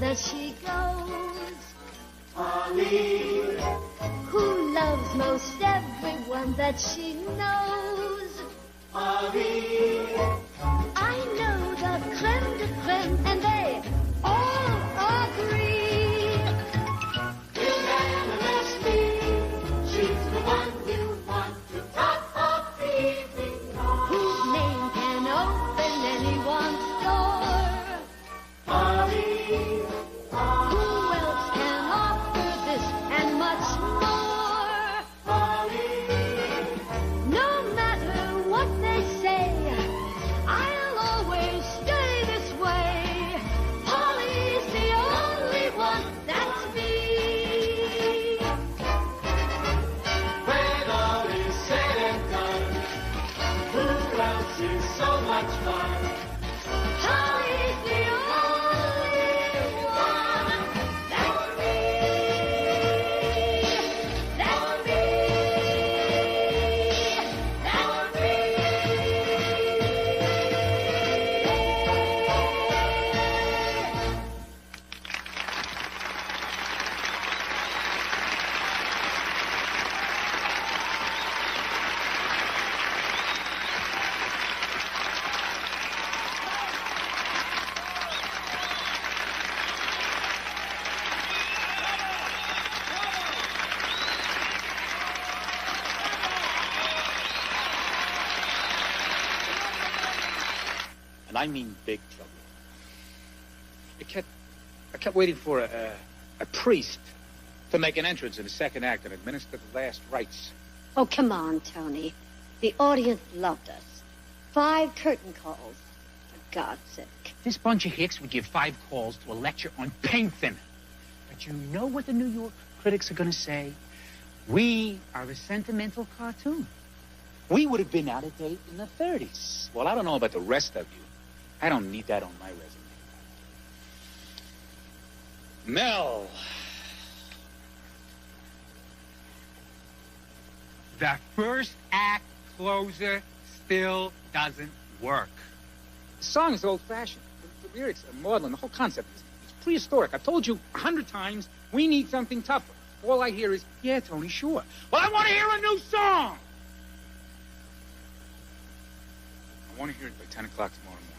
that she goes. Polly, Who loves most everyone that she knows. Polly, I know the creme de creme, and they all agree. unanimously, she's the one you want to top of the evening. Whose name can open anyone's door. Polly, Who else can offer this and much more? Polly, No matter what they say, I'll always stay this way. Polly's the only one that's me. when all is said and done, who else is so much fun? Polly's the only one that's me. That's me. That's me. And I mean big trouble. I kept waiting for a priest to make an entrance in the second act and administer the last rites. Oh, come on, Tony. The audience loved us. 5 curtain calls. For God's sake. This bunch of hicks would give 5 calls to a lecture on paint thinner. But you know what the New York critics are going to say? We are a sentimental cartoon. We would have been out of date in the 30s. Well, I don't know about the rest of you. I don't need that on my resume. Mel. The first act closer still doesn't work. The song is old-fashioned. The lyrics are maudlin. The whole concept is prehistoric. I've told you 100 times, we need something tougher. All I hear is, yeah, Tony, sure. Well, I want to hear a new song! I want to hear it by 10 o'clock tomorrow morning.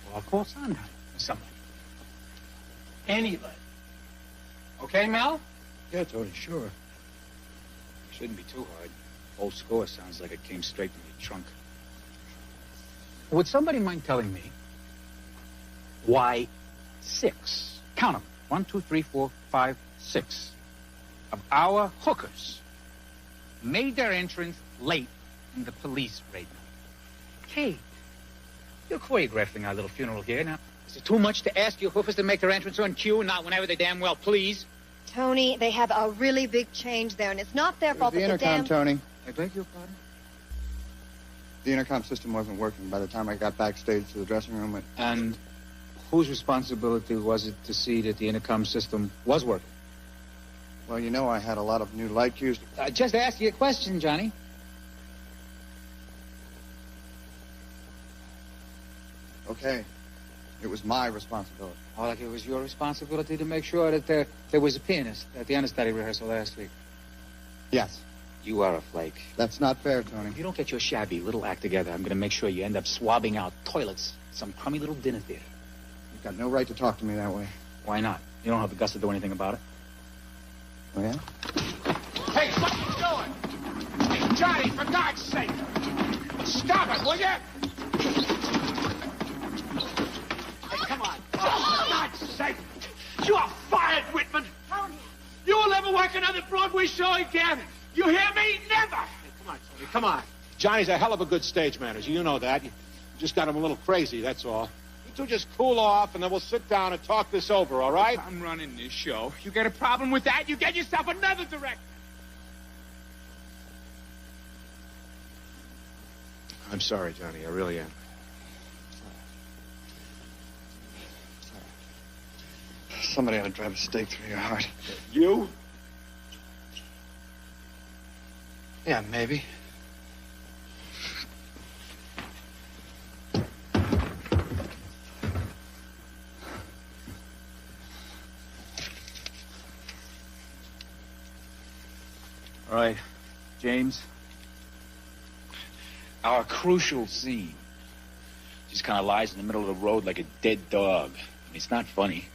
Well, I'll call Sondheim or somebody. Anybody. Okay, Mel? Yeah, Tony, sure. Shouldn't be too hard. Old score sounds like it came straight from your trunk. Would somebody mind telling me why 6, count them, 1, 2, 3, 4, 5, 6, of our hookers made their entrance late in the police raid? Kate, you're choreographing our little funeral here. Now, is it too much to ask your hookers to make their entrance on cue and not whenever they damn well please? Tony, they have a really big change there, and it's not their fault The that the intercom, damn... Tony. I beg your pardon? The intercom system wasn't working by the time I got backstage to the dressing room. And whose responsibility was it to see that the intercom system was working? Well, you know I had a lot of new light cues. Just ask you a question, Johnny. Okay. It was my responsibility. Oh, like it was your responsibility to make sure that there was a pianist at the understudy rehearsal last week. Yes. You are a flake. That's not fair, Tony. If you don't get your shabby little act together, I'm going to make sure you end up swabbing out toilets at some crummy little dinner theater. You've got no right to talk to me that way. Why not? You don't have the guts to do anything about it. Oh, yeah? Hey, what are you doing? Hey, Johnny, for God's sake! Stop it, will you? Hey, come on. Oh, for God's sake! You are fired, Whitman! Tony! You will never work another Broadway show again! You hear me? Never! Hey, come on, Tony, come on. Johnny's a hell of a good stage manager. You know that. You just got him a little crazy, that's all. You two just cool off, and then we'll sit down and talk this over, all right? I'm running this show. You get a problem with that, you get yourself another director. I'm sorry, Johnny. I really am. Somebody ought to drive a stake through your heart. You? Yeah, maybe. right. James? Our crucial scene just kind of lies in the middle of the road like a dead dog. It's not funny.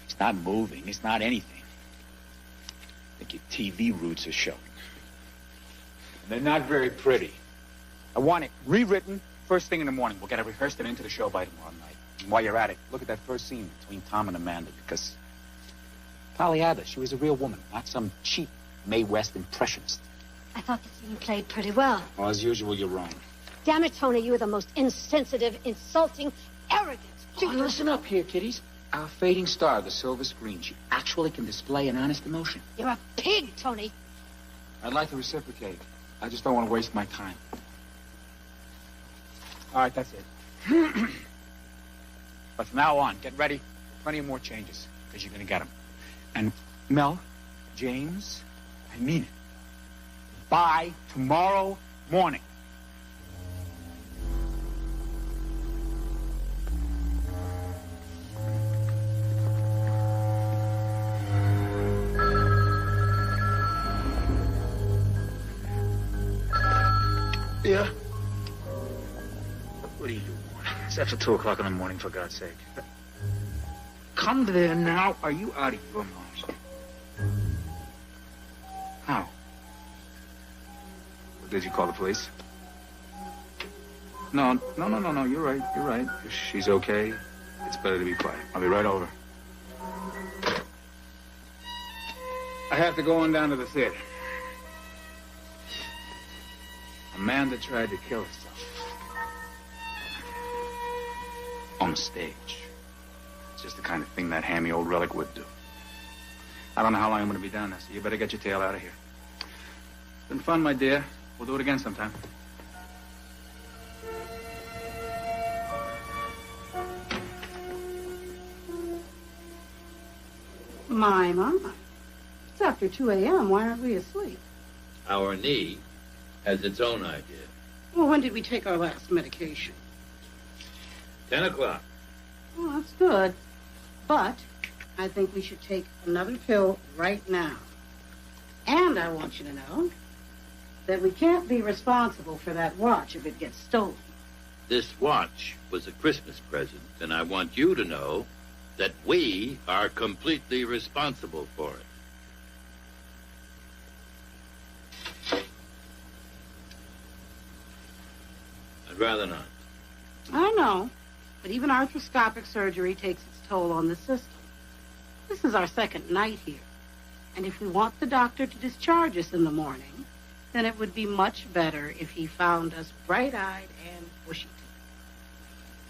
It's not moving. It's not anything. I think your TV roots are showing. And they're not very pretty. I want it rewritten first thing in the morning. We'll get it rehearsed and into the show by tomorrow night. And while you're at it, look at that first scene between Tom and Amanda, because Polly Adler, she was a real woman, not some cheap Mae West impressionist. I thought the scene played pretty well. Well, as usual, you're wrong. Damn it, Tony, you are the most insensitive, insulting, arrogant, stupid... Oh, listen up here, kiddies. Our fading star, the silver screen, she actually can display an honest emotion. You're a pig, Tony. I'd like to reciprocate. I just don't want to waste my time. All right, that's it. But from now on, get ready for plenty of more changes, because you're going to get them. And Mel, James, I mean it. By tomorrow morning. Yeah? What are you doing? It's after 2 o'clock in the morning, for God's sake. Come there now. Are you out of your mind? How? Did you call the police? No. You're right. If she's okay, it's better to be quiet. I'll be right over. I have to go on down to the theater. Amanda tried to kill herself. On the stage. It's just the kind of thing that hammy old relic would do. I don't know how long I'm going to be down there, so you better get your tail out of here. It's been fun, my dear. We'll do it again sometime. My. It's after 2 a.m. Why aren't we asleep? Our knee has its own idea. Well, when did we take our last medication? 10 o'clock. Well, that's good. But I think we should take another pill right now. And I want you to know that we can't be responsible for that watch if it gets stolen. This watch was a Christmas present, and I want you to know that we are completely responsible for it. I'd rather not. I know, but even arthroscopic surgery takes its toll on the system. This is our second night here, and if we want the doctor to discharge us in the morning, then it would be much better if he found us bright-eyed and bushy-tailed.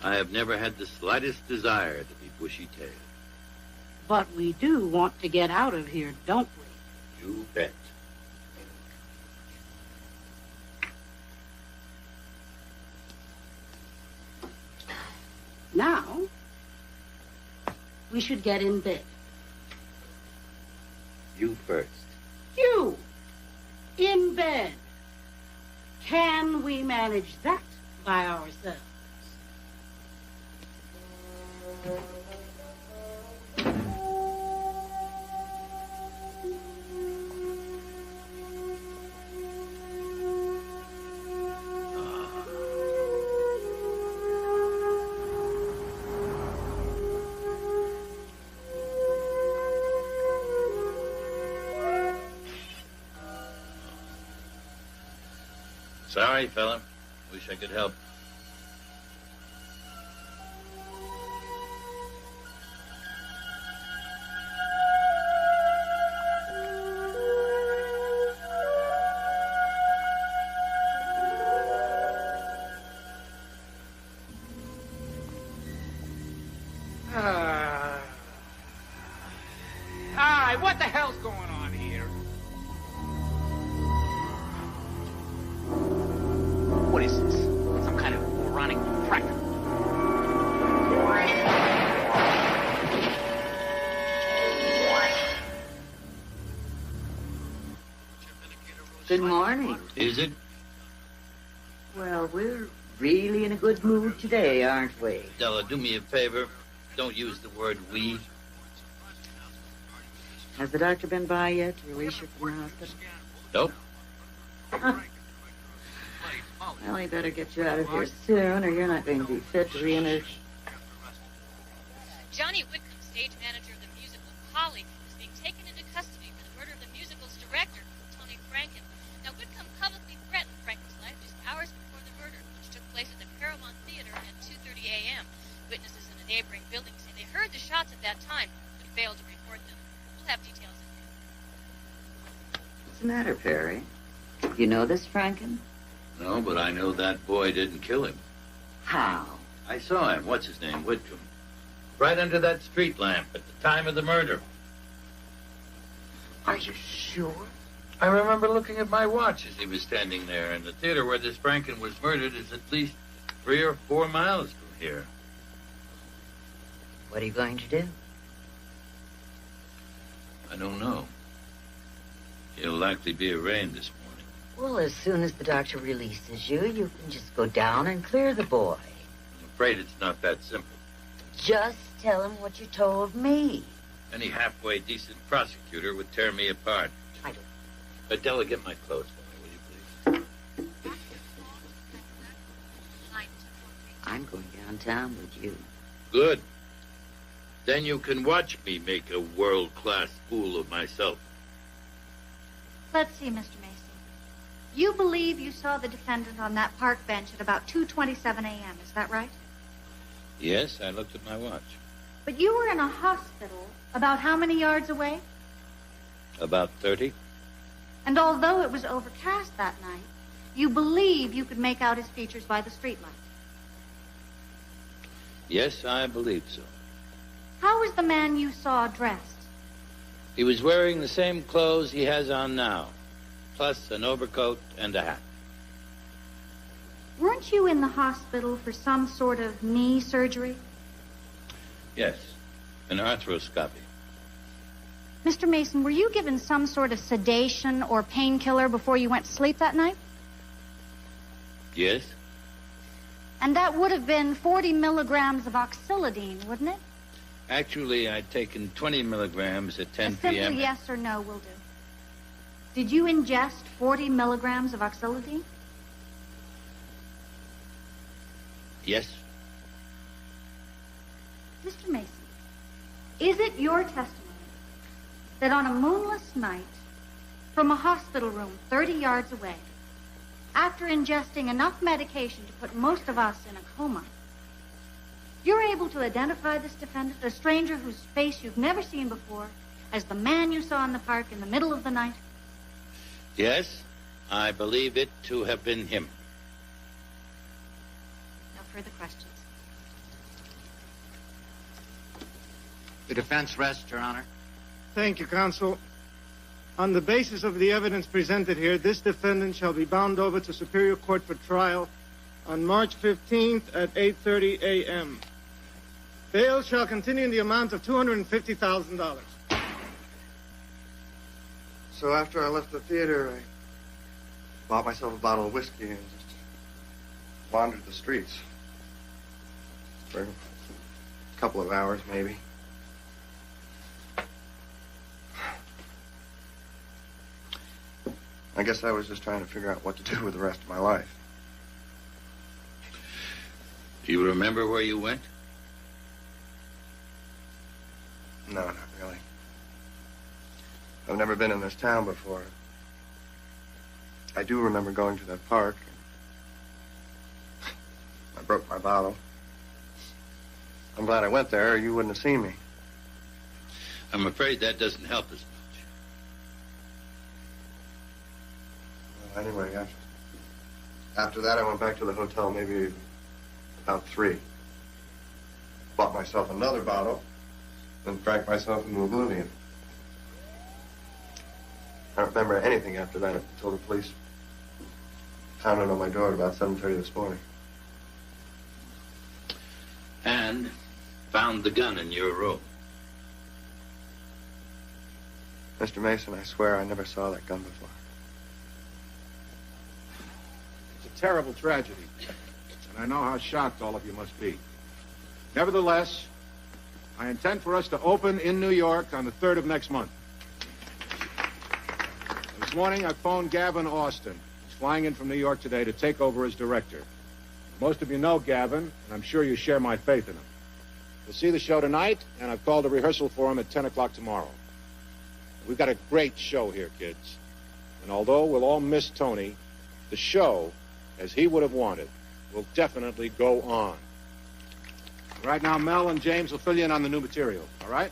I have never had the slightest desire to be bushy-tailed. But we do want to get out of here, don't we? You bet. Now, we should get in bed. You first. You! In bed. Can we manage that by ourselves? Sorry, fella. Wish I could help. Hi, what the hell's going on here? What is this? Some kind of moronic prank? Good morning. Is it? Well, we're really in a good mood today, aren't we? Della, do me a favor. Don't use the word we. Has the doctor been by yet to release you from the hospital? Nope. Well, he better get you out of here soon, or you're not going to be fit to re-enter. Johnny Whitcomb, stage manager of the musical Polly, is being taken into custody for the murder of the musical's director, Tony Franken. Now, Whitcomb publicly threatened Franken's life just hours before the murder, which took place at the Paramount Theater at 2:30 a.m. Witnesses in a neighboring building say they heard the shots at that time, but failed to report them. We'll have details in here. What's the matter, Perry? You know this Franken? No, but I know that boy didn't kill him. How? I saw him. What's his name? Whitcomb. Right under that street lamp at the time of the murder. Are you sure? I remember looking at my watch as he was standing there, and the theater where this Franken was murdered is at least 3 or 4 miles from here. What are you going to do? I don't know. He'll likely be arraigned this morning. Well, as soon as the doctor releases you, you can just go down and clear the boy. I'm afraid it's not that simple. Just tell him what you told me. Any halfway decent prosecutor would tear me apart. I don't. Adela, get my clothes for me, will you please? I'm going downtown with you. Good. Then you can watch me make a world-class fool of myself. Let's see, Mr. Mason. You believe you saw the defendant on that park bench at about 2:27 a.m., is that right? Yes, I looked at my watch. But you were in a hospital about how many yards away? About 30. And although it was overcast that night, you believe you could make out his features by the streetlight. Yes, I believe so. How was the man you saw dressed? He was wearing the same clothes he has on now, plus an overcoat and a hat. Weren't you in the hospital for some sort of knee surgery? Yes, an arthroscopy. Mr. Mason, were you given some sort of sedation or painkiller before you went to sleep that night? Yes. And that would have been 40 milligrams of oxylidine, wouldn't it? Actually, I'd taken 20 milligrams at 10 A simple p.m. yes or no will do. Did you ingest 40 milligrams of oxylidine? Yes. Mr. Mason, is it your testimony that on a moonless night, from a hospital room 30 yards away, after ingesting enough medication to put most of us in a coma, you're able to identify this defendant, a stranger whose face you've never seen before, as the man you saw in the park in the middle of the night? Yes, I believe it to have been him. No further questions. The defense rests, Your Honor. Thank you, counsel. On the basis of the evidence presented here, this defendant shall be bound over to Superior Court for trial on March 15th at 8:30 a.m. Bail shall continue in the amount of $250,000. So after I left the theater, I bought myself a bottle of whiskey and just wandered the streets. For a couple of hours, maybe. I guess I was just trying to figure out what to do with the rest of my life. Do you remember where you went? No, not really. I've never been in this town before. I do remember going to that park. I broke my bottle. I'm glad I went there, or you wouldn't have seen me. I'm afraid that doesn't help us much. Well, anyway, after that, I went back to the hotel maybe about 3. Bought myself another bottle, then drank myself into oblivion. I don't remember anything after that until the police pounded on my door at about 7:30 this morning. And found the gun in your room. Mr. Mason, I swear I never saw that gun before. It's a terrible tragedy, and I know how shocked all of you must be. Nevertheless, I intend for us to open in New York on the 3rd of next month. As This morning, I phoned Gavin Austin. He's flying in from New York today to take over as director. Most of you know Gavin, and I'm sure you share my faith in him. We'll see the show tonight, and I've called a rehearsal for him at 10 o'clock tomorrow. We've got a great show here, kids. And although we'll all miss Tony, the show, as he would have wanted, will definitely go on. Right now, Mel and James will fill you in on the new material, all right?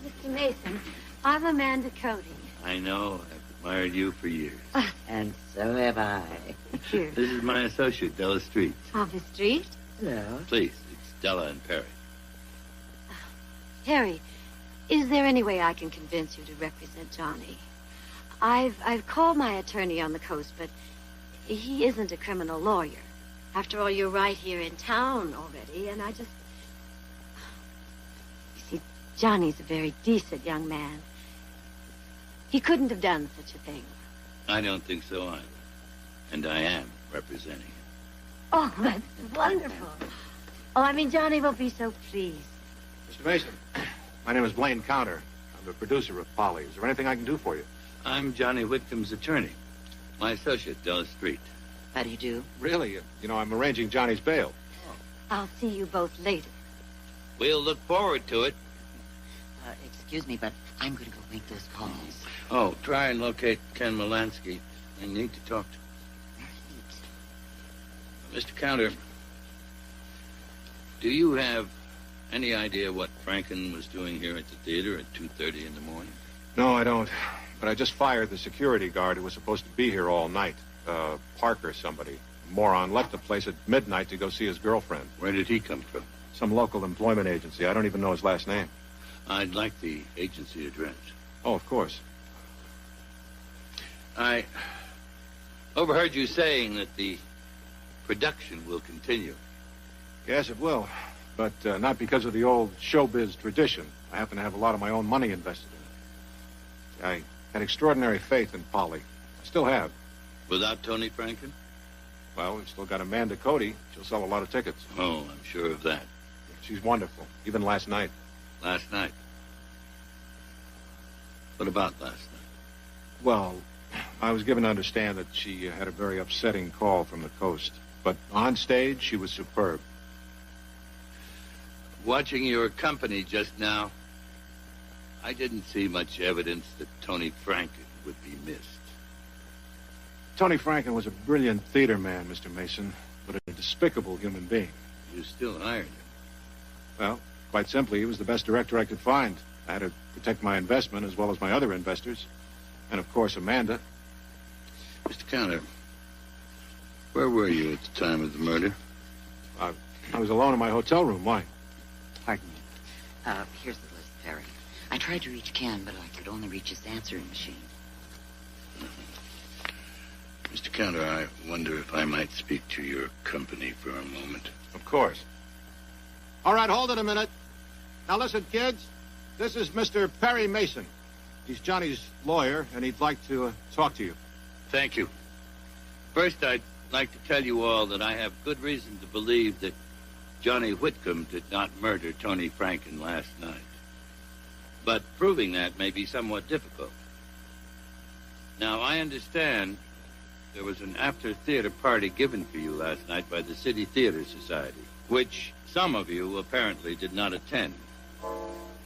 Mr. Mason, I'm Amanda Cody. I know. I've admired you for years. And so have I. Cheers. This is my associate, Della Street. On the street? Hello. Please, it's Della and Perry. Harry, is there any way I can convince you to represent Johnny? I've called my attorney on the coast, but he isn't a criminal lawyer. After all, you're right here in town already, and I just... You see, Johnny's a very decent young man. He couldn't have done such a thing. I don't think so either. And I am representing him. Oh, that's wonderful. Oh, I mean, Johnny will be so pleased. Mr. Mason, my name is Blaine Counter. I'm the producer of Polly. Is there anything I can do for you? I'm Johnny Whitcomb's attorney. My associate, Della Street. How do you do? Really? You know, I'm arranging Johnny's bail. I'll see you both later. We'll look forward to it. Excuse me, but I'm going to go make those calls. Oh, try and locate Ken Molansky. I need to talk to him. Mr. Counter, do you have any idea what Franken was doing here at the theater at 2:30 in the morning? No, I don't. But I just fired the security guard who was supposed to be here all night. Parker, somebody. Moron left the place at midnight to go see his girlfriend. Where did he come from? Some local employment agency. I don't even know his last name. I'd like the agency address. Oh, of course. I overheard you saying that the production will continue. Yes, it will. But not because of the old showbiz tradition. I happen to have a lot of my own money invested in it. I had extraordinary faith in Polly. I still have. Without Tony Franken? Well, we've still got Amanda Cody. She'll sell a lot of tickets. Oh, I'm sure of that. She's wonderful. Even last night. Last night? What about last night? Well, I was given to understand that she had a very upsetting call from the coast. But on stage, she was superb. Watching your company just now, I didn't see much evidence that Tony Franken would be missed. Tony Franken was a brilliant theater man, Mr. Mason, but a despicable human being. You still hired him? Well, quite simply, he was the best director I could find. I had to protect my investment as well as my other investors. And, of course, Amanda. Mr. Counter, where were you at the time of the murder? I was alone in my hotel room. Why? Pardon me. Here's the list, Perry. I tried to reach Ken, but I could only reach his answering machine. Mr. Counter, I wonder if I might speak to your company for a moment. Of course. All right, hold it a minute. Now, listen, kids. This is Mr. Perry Mason. He's Johnny's lawyer, and he'd like to talk to you. Thank you. First, I'd like to tell you all that I have good reason to believe that Johnny Whitcomb did not murder Tony Franken last night. But proving that may be somewhat difficult. Now, I understand there was an after-theater party given for you last night by the City Theater Society, which some of you apparently did not attend.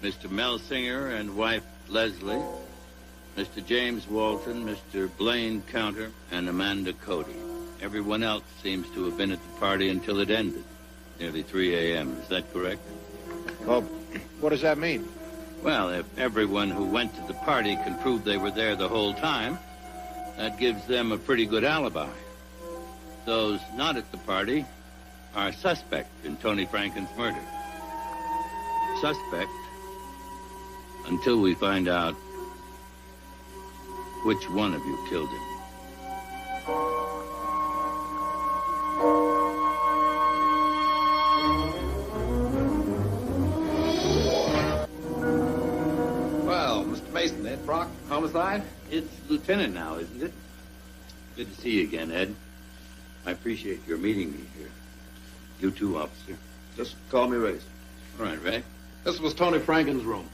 Mr. Melsinger and wife Leslie, Mr. James Walton, Mr. Blaine Counter, and Amanda Cody. Everyone else seems to have been at the party until it ended, nearly 3 a.m. Is that correct? Well, what does that mean? Well, if everyone who went to the party can prove they were there the whole time, that gives them a pretty good alibi. Those not at the party are suspect in Tony Franken's murder. Suspect until we find out which one of you killed him. Well, Mr. Mason, Ed Brock, homicide? It's Lieutenant now, isn't it? Good to see you again, Ed. I appreciate your meeting me here. You too, officer. Just call me Race. All right, Ray. This was Tony Franken's room.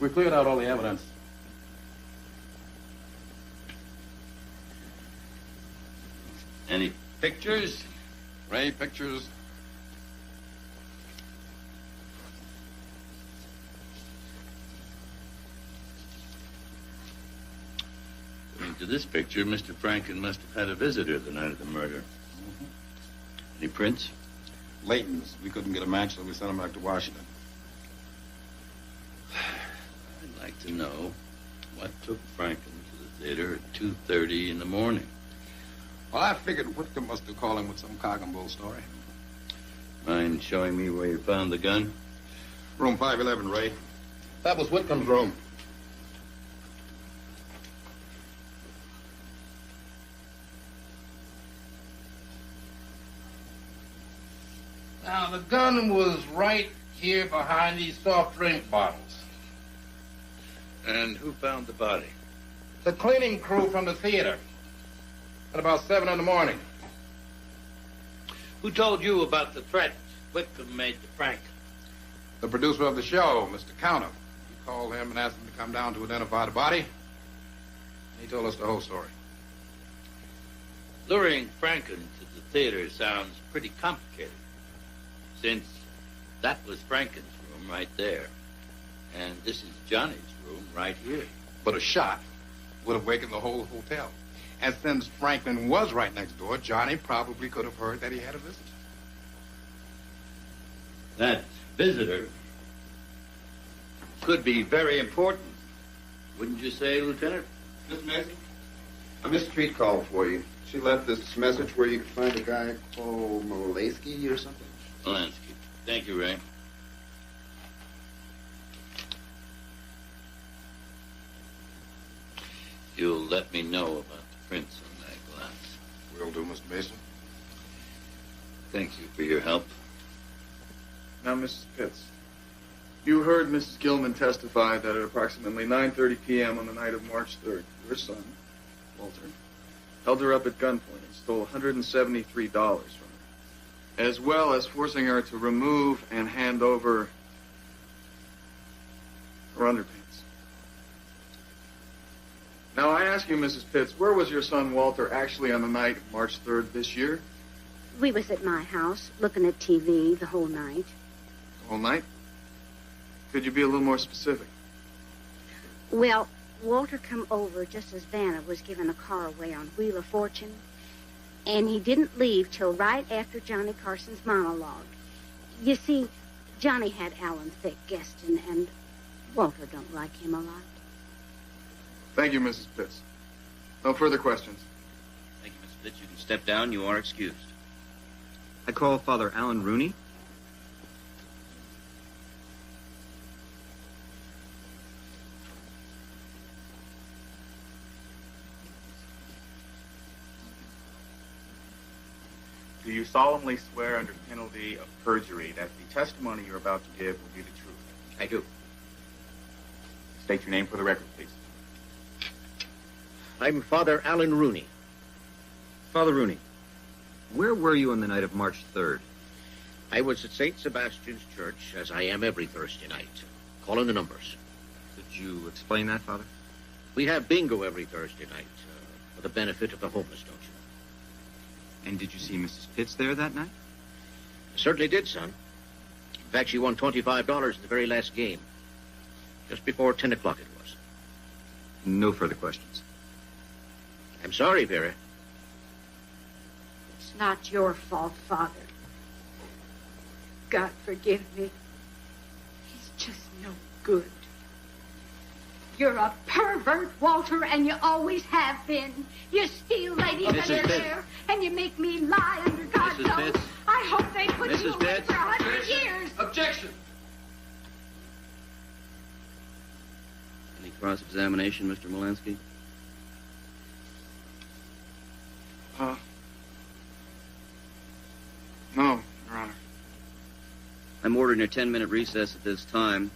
We cleared out all the evidence. Any pictures? Ray, pictures. According to this picture, Mr. Franken must have had a visitor the night of the murder. Any prints? Layton's. We couldn't get a match, so we sent him back to Washington. I'd like to know what took Franken to the theater at 2:30 in the morning. Well, I figured Whitcomb must have called him with some cock and bull story. Mind showing me where you found the gun? Room 511, Ray. That was Whitcomb's room. Now, the gun was right here behind these soft drink bottles. And who found the body? The cleaning crew from the theater. At about 7 in the morning. Who told you about the threat Whitcomb made to Frank? The producer of the show, Mr. Counter. We called him and asked him to come down to identify the body. He told us the whole story. Luring Franken to the theater sounds pretty complicated, since that was Franken's room right there, and this is Johnny's room right here. But a shot would have wakened the whole hotel. And since Franklin was right next door, Johnny probably could have heard that he had a visitor. That visitor could be very important, wouldn't you say, Lieutenant? Miss Mason? Miss Treat called for you. She left this message where you could find a guy called Molansky or something. Molansky. Thank you, Ray. You'll let me know about the prints on that glass. Will do, Mr. Mason. Thank you for your help. Now, Mrs. Pitts, you heard Mrs. Gilman testify that at approximately 9:30 p.m. on the night of March 3rd, your son, Walter, held her up at gunpoint and stole $173 from her, as well as forcing her to remove and hand over her underpants. Now, I ask you, Mrs. Pitts, where was your son Walter actually on the night of March 3rd this year? We was at my house, looking at TV the whole night. The whole night? Could you be a little more specific? Well, Walter come over just as Vanna was giving a car away on Wheel of Fortune, and he didn't leave till right after Johnny Carson's monologue. You see, Johnny had Alan Thicke guesting, and Walter don't like him a lot. Thank you, Mrs. Pitts. No further questions. Thank you, Mr. Pitts. You can step down. You are excused. I call Father Alan Rooney. Do you solemnly swear under penalty of perjury that the testimony you're about to give will be the truth? I do. State your name for the record, please. I'm Father Alan Rooney. Father Rooney, where were you on the night of March 3rd? I was at St. Sebastian's Church, as I am every Thursday night, calling the numbers. Could you explain that, Father? We have bingo every Thursday night, for the benefit of the homeless, don't you? And did you see Mrs. Pitts there that night? I certainly did, son. In fact, she won $25 in the very last game. Just before 10 o'clock it was. No further questions. I'm sorry, Vera. It's not your fault, Father. God forgive me. He's just no good. You're a pervert, Walter, and you always have been. You steal ladies and their hair, and you make me lie under God's oath. I hope they put you away for 100 years. Objection. Any cross-examination, Mr. Molansky? No, Your Honor. I'm ordering a 10-minute recess at this time.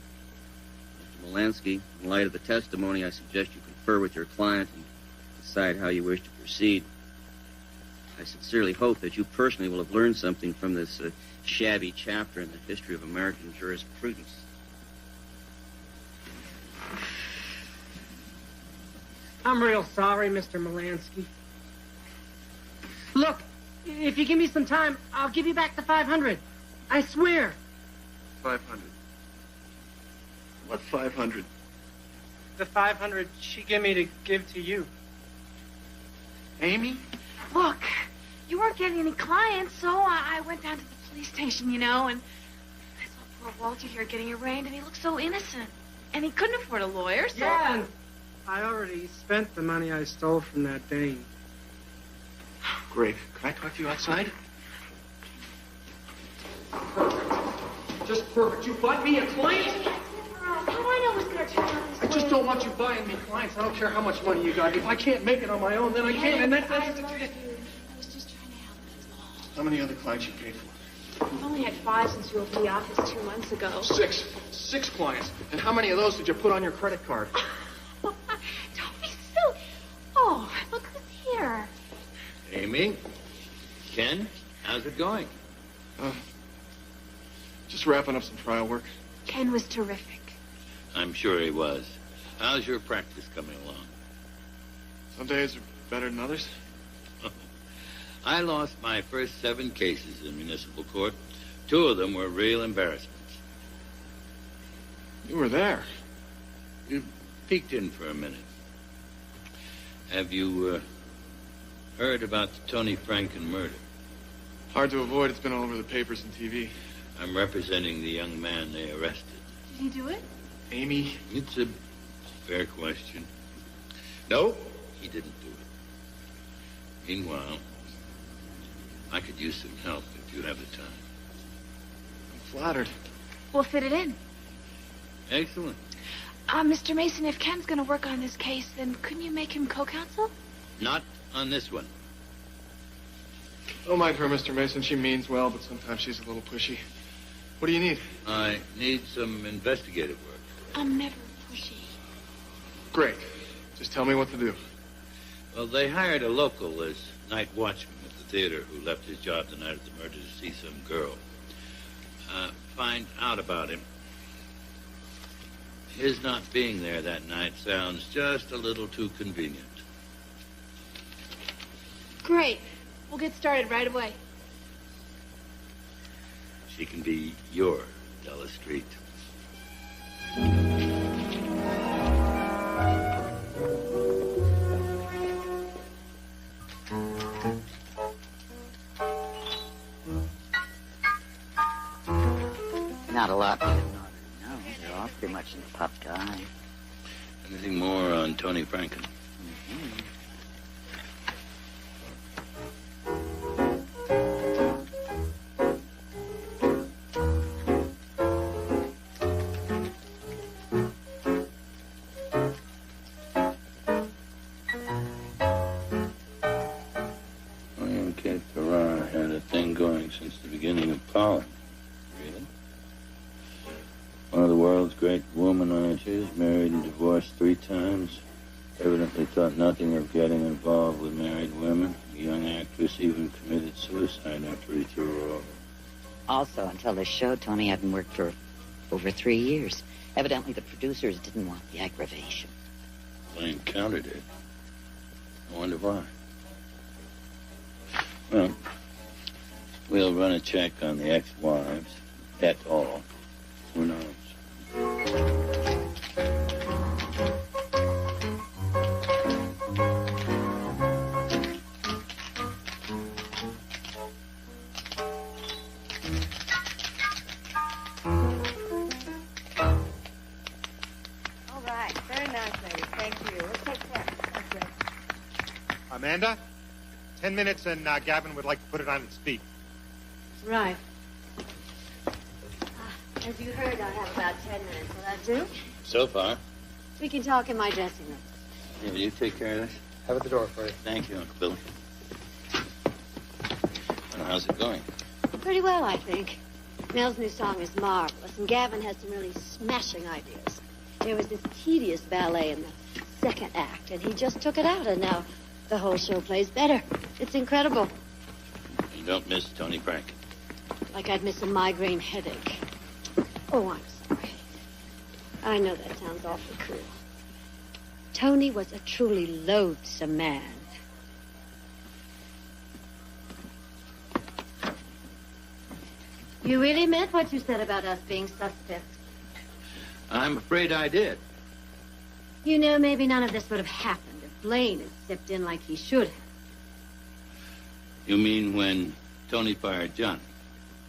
Mr. Molansky, in light of the testimony, I suggest you confer with your client and decide how you wish to proceed. I sincerely hope that you personally will have learned something from this shabby chapter in the history of American jurisprudence. I'm real sorry, Mr. Molansky. Look, if you give me some time, I'll give you back the 500. I swear. 500. What 500? The 500 she gave me to give to you. Amy? Look, you weren't getting any clients, so I went down to the police station, and I saw poor Walter here getting arraigned, and he looked so innocent. And he couldn't afford a lawyer, so... Yeah, and I already spent the money I stole from that dame. Great. Can I talk to you outside? Just perfect. You bought me a client? How do I know who's going to turn out this I just don't want you buying me clients. I don't care how much money you got. If I can't make it on my own, then I can't. And that's I was just trying to help. How many other clients you paid for? I've only had 5 since you opened the office 2 months ago. 6. 6 clients. And how many of those did you put on your credit card? Don't be silly. Oh, look who's here. Amy? Ken? How's it going? Just wrapping up some trial work. Ken was terrific. I'm sure he was. How's your practice coming along? Some days are better than others. I lost my first 7 cases in municipal court. 2 of them were real embarrassments. You were there. You peeked in for a minute. Have you heard about the Tony Franken murder? Hard to avoid. It's been all over the papers and TV. I'm representing the young man they arrested. Did he do it? Amy? It's a fair question. No, he didn't do it. Meanwhile, I could use some help if you have the time. I'm flattered. We'll fit it in. Excellent. Mr. Mason, if Ken's going to work on this case, then couldn't you make him co-counsel? Not on this one. Don't mind her, Mr. Mason. She means well, but sometimes she's a little pushy. What do you need? I need some investigative work. I'm never pushy. Great. Just tell me what to do. Well, they hired a local as night watchman at the theater who left his job the night of the murder to see some girl. Find out about him. His not being there that night sounds just a little too convenient. Great. We'll get started right away. She can be your Della Street. Not a lot. No, they're all pretty much in the public eye. Anything more on Tony Franken? William K. Ferrara had a thing going since the beginning of Pollen. Really? One of the world's great womanizers, married and divorced 3 times. Evidently thought nothing of getting involved with married women. The young actress even committed suicide after he threw her over. Also, until this show, Tony hadn't worked for over 3 years. Evidently, the producers didn't want the aggravation. Blame countered it. I wonder why. Well, we'll run a check on the ex-wives. That's all. Who knows? All right. Very nice, ladies. Thank you. Let's take care. Okay. Amanda, 10 minutes and Gavin would like to put it on its feet. Right. As you heard, I have about 10 minutes. Will that do? So far. We can talk in my dressing room. Yeah, will you take care of this? Have at the door for you. Thank you, Uncle Billy. Well, how's it going? Pretty well, I think. Nell's new song is marvelous, and Gavin has some really smashing ideas. There was this tedious ballet in the second act, and he just took it out, and now the whole show plays better. It's incredible. You don't miss Tony Franken. Like I'd miss a migraine headache. Oh, I'm sorry. I know that sounds awfully cruel. Tony was a truly loathsome man. You really meant what you said about us being suspects. I'm afraid I did. You know, maybe none of this would have happened if Blaine had stepped in like he should have. You mean when Tony fired Johnny?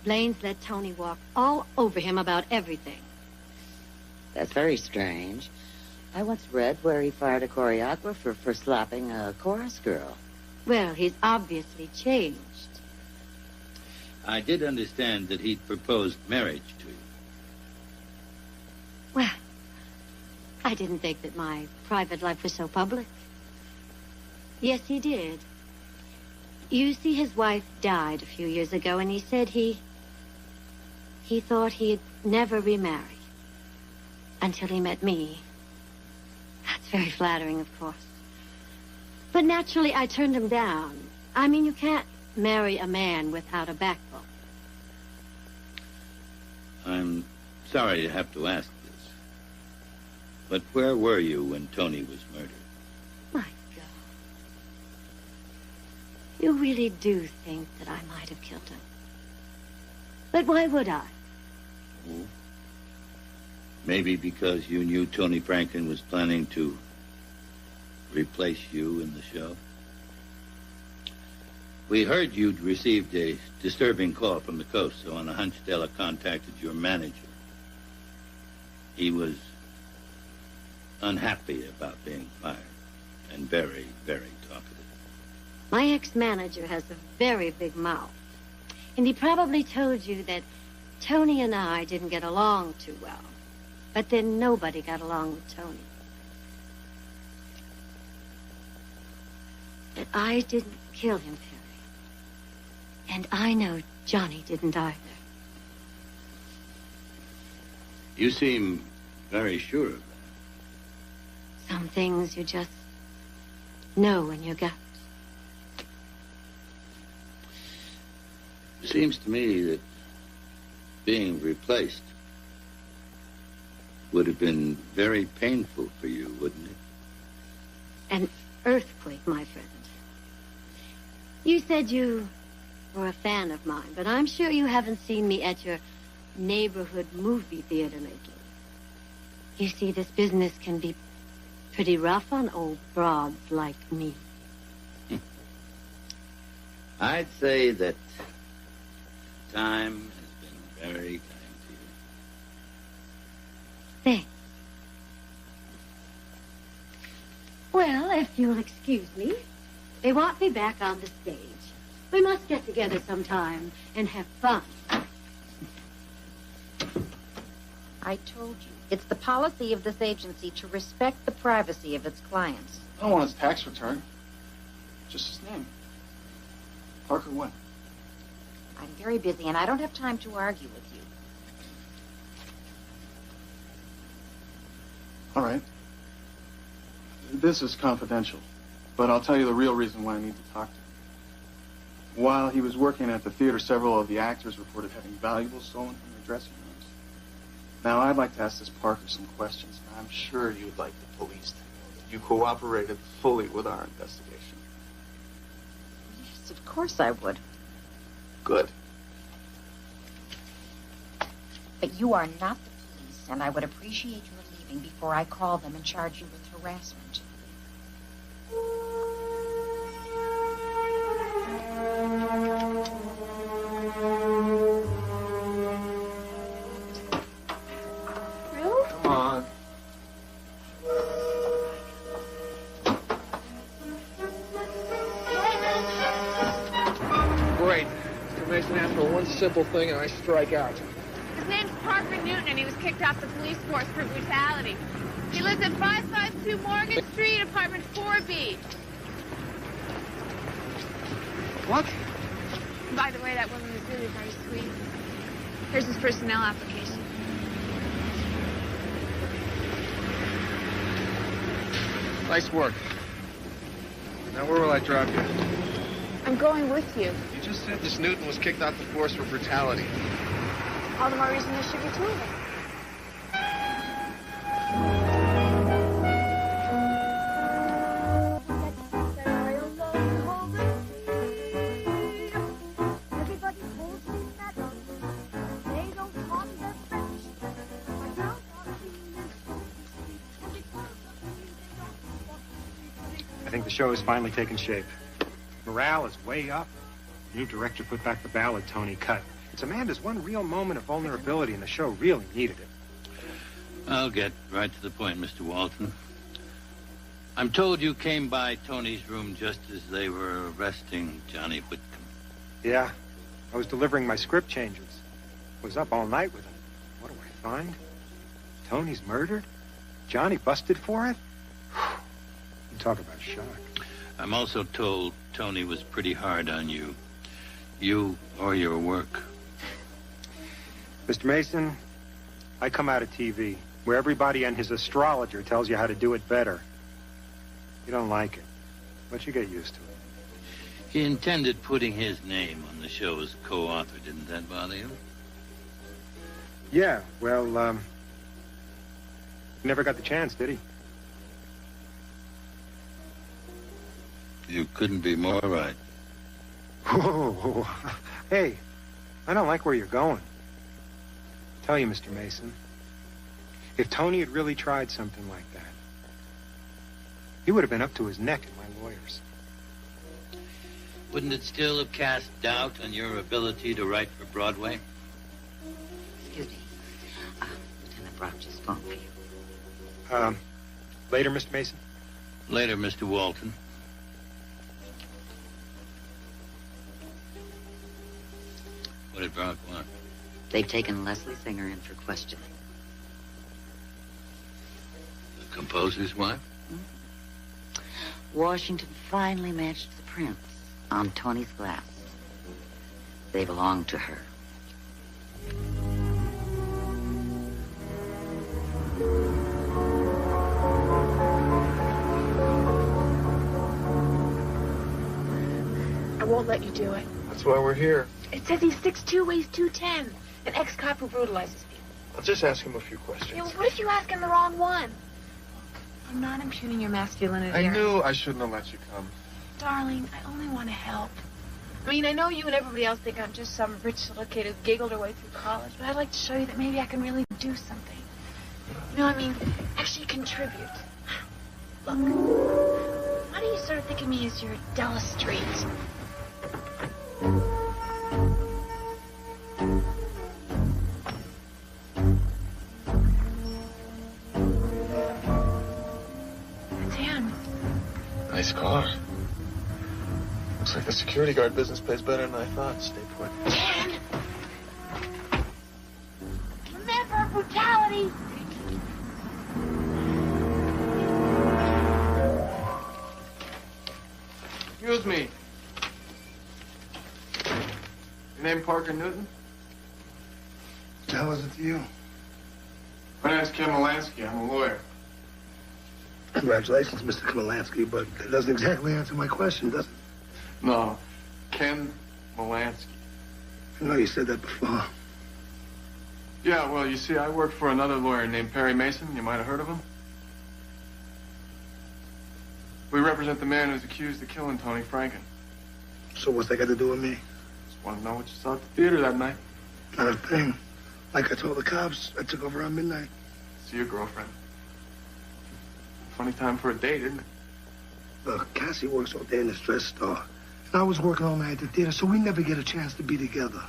Blaine's let Tony walk all over him about everything. That's very strange. I once read where he fired a choreographer for slapping a chorus girl. Well, he's obviously changed. I did understand that he'd proposed marriage to you. Well, I didn't think that my private life was so public. Yes, he did. You see, his wife died a few years ago, and he said he thought he'd never remarry until he met me. That's very flattering, of course. But naturally, I turned him down. I mean, you can't marry a man without a backbone. I'm sorry to have to ask this, but where were you when Tony was murdered? My God. You really do think that I might have killed him. But why would I? Oh. Maybe because you knew Tony Franken was planning to replace you in the show? We heard you'd received a disturbing call from the coast, so on a hunch Della contacted your manager. He was unhappy about being fired and very, very talkative. My ex-manager has a very big mouth. And he probably told you that Tony and I didn't get along too well. But then nobody got along with Tony. But I didn't kill him, Perry. And I know Johnny didn't either. You seem very sure of that. Some things you just know in your gut. It seems to me that being replaced would have been very painful for you, wouldn't it? An earthquake, my friend. You said you were a fan of mine, but I'm sure you haven't seen me at your neighborhood movie theater lately. You see, this business can be pretty rough on old broads like me. I'd say that time has been very kind to you. Thanks. Well, if you'll excuse me, they want me back on the stage. We must get together sometime and have fun. I told you. It's the policy of this agency to respect the privacy of its clients. I don't want his tax return. Just his name. Parker Wynn. I'm very busy, and I don't have time to argue with you. All right. This is confidential, but I'll tell you the real reason why I need to talk to him. While he was working at the theater, several of the actors reported having valuables stolen from their dressing rooms. Now, I'd like to ask this Parker some questions, and I'm sure you'd like the police to know that you cooperated fully with our investigation. Yes, of course I would. Good. But you are not the police, and I would appreciate your leaving before I call them and charge you with harassment. Come on. Great. Mr. Mason asked for one simple thing, and I strike out. His name's Parker Newton, and he was kicked off the police force for brutality. He lives at 552 Morgan Street, apartment 4B. What? By the way, that woman was really very sweet. Here's his personnel application. Nice work. Now, where will I drop you? I'm going with you. You just said Miss Newton was kicked out the force for brutality. All the more reason there should be two of them. I think the show has finally taken shape. Morale is way up. The new director put back the ballad Tony cut. It's Amanda's one real moment of vulnerability, and the show really needed it. I'll get right to the point, Mr. Walton. I'm told you came by Tony's room just as they were arresting Johnny Whitcomb. Yeah, I was delivering my script changes. Was up all night with him. What do I find? Tony's murdered? Johnny busted for it? You talk about shock. I'm also told Tony was pretty hard on you. You or your work. Mr. Mason, I come out of TV, where everybody and his astrologer tells you how to do it better. You don't like it, but you get used to it. He intended putting his name on the show as co-author. Didn't that bother you? Yeah, well, he never got the chance, did he? You couldn't be more right. Whoa. Hey, I don't like where you're going. Tell you, Mr. Mason, if Tony had really tried something like that, he would have been up to his neck in my lawyers. Wouldn't it still have cast doubt on your ability to write for Broadway? Excuse me. Lieutenant Brock just phoned for you. Later, Mr. Mason? Later, Mr. Walton. What did Brock want? They've taken Leslie Singer in for questioning. The composer's wife? Washington finally matched the prints on Tony's glass. They belong to her. I won't let you do it. That's why we're here. It says he's 6'2", weighs 210. An ex-cop who brutalizes people. I'll just ask him a few questions. Yeah, well, what if you ask him the wrong one? I'm not impugning your masculinity. I knew I shouldn't have let you come. Darling, I only want to help. I mean, I know you and everybody else think I'm just some rich little kid who giggled her way through college, but I'd like to show you that maybe I can really do something. You know, I mean, actually contribute. Look, why do you sort of think of me as your Della Street? That's him. Nice car. Looks like the security guard business pays better than I thought. Stay put. Dan! Remember brutality! Excuse me. Your name Parker Newton? What the hell is it to you? My name's Ken Molansky. I'm a lawyer. Congratulations, Mr. Kamilansky, but that doesn't exactly answer my question, does it? No, Ken Molansky. I know you said that before. Yeah, well, you see, I work for another lawyer named Perry Mason. You might have heard of him. We represent the man who's accused of killing Tony Franken. So what's that got to do with me? Just want to know what you saw at the theater that night. Not a thing. Like I told the cops, I took over around midnight. See your girlfriend. Funny time for a date, isn't it? Look, Cassie works all day in this dress store. And I was working all night at the theater, so we never get a chance to be together.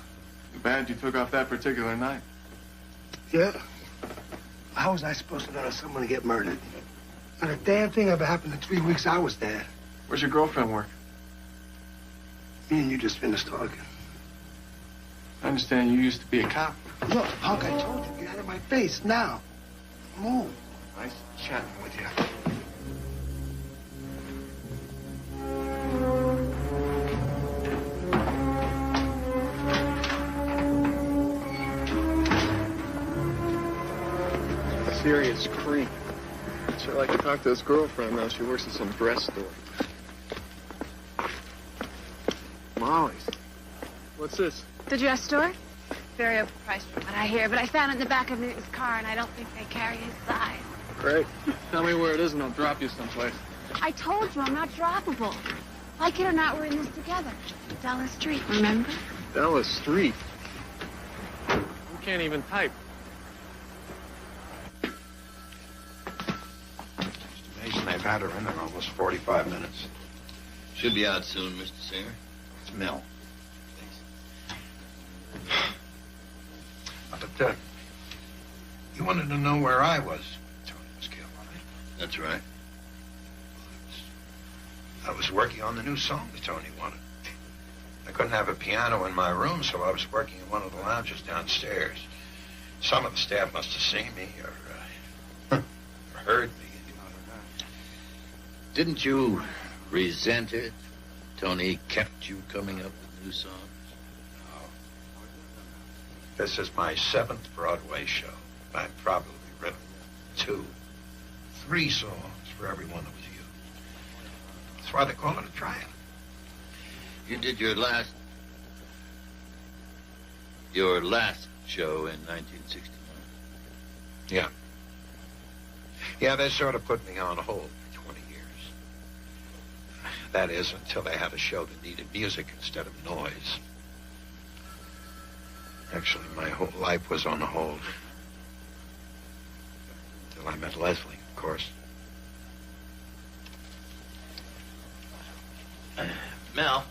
Too bad you took off that particular night. Yeah? How was I supposed to know that someone would get murdered? Not a damn thing ever happened in 3 weeks I was there. Where's your girlfriend work? Me and you just finished talking. I understand you used to be a cop. Look, punk, I told you, get out of my face now. Move. Nice chatting with you. Serious creep. Sure like to talk to his girlfriend now. She works at some dress store. Molly's. What's this? The dress store? Very overpriced from what I hear, but I found it in the back of Newton's car, and I don't think they carry his size. Great. Tell me where it is and I'll drop you someplace. I told you I'm not droppable. Like it or not, we're in this together. Della Street, remember? Della Street? You can't even type. Mason, they've had her in there almost 45 minutes. Should be out soon, Mr. Singer. It's Mel. But, you wanted to know where I was. Tony was killed, right? That's right. I was working on the new song that Tony wanted. I couldn't have a piano in my room, so I was working in one of the lounges downstairs. Some of the staff must have seen me or heard me. Didn't you resent it? Tony kept you coming up with new songs? This is my 7th Broadway show. I've probably written 2, 3 songs for every one that was used. That's why they call it a trial. You did your last show in 1969. Yeah. Yeah, they sort of put me on hold for 20 years. That is, until they had a show that needed music instead of noise. Actually, my whole life was on hold. Until I met Leslie, of course. Mel.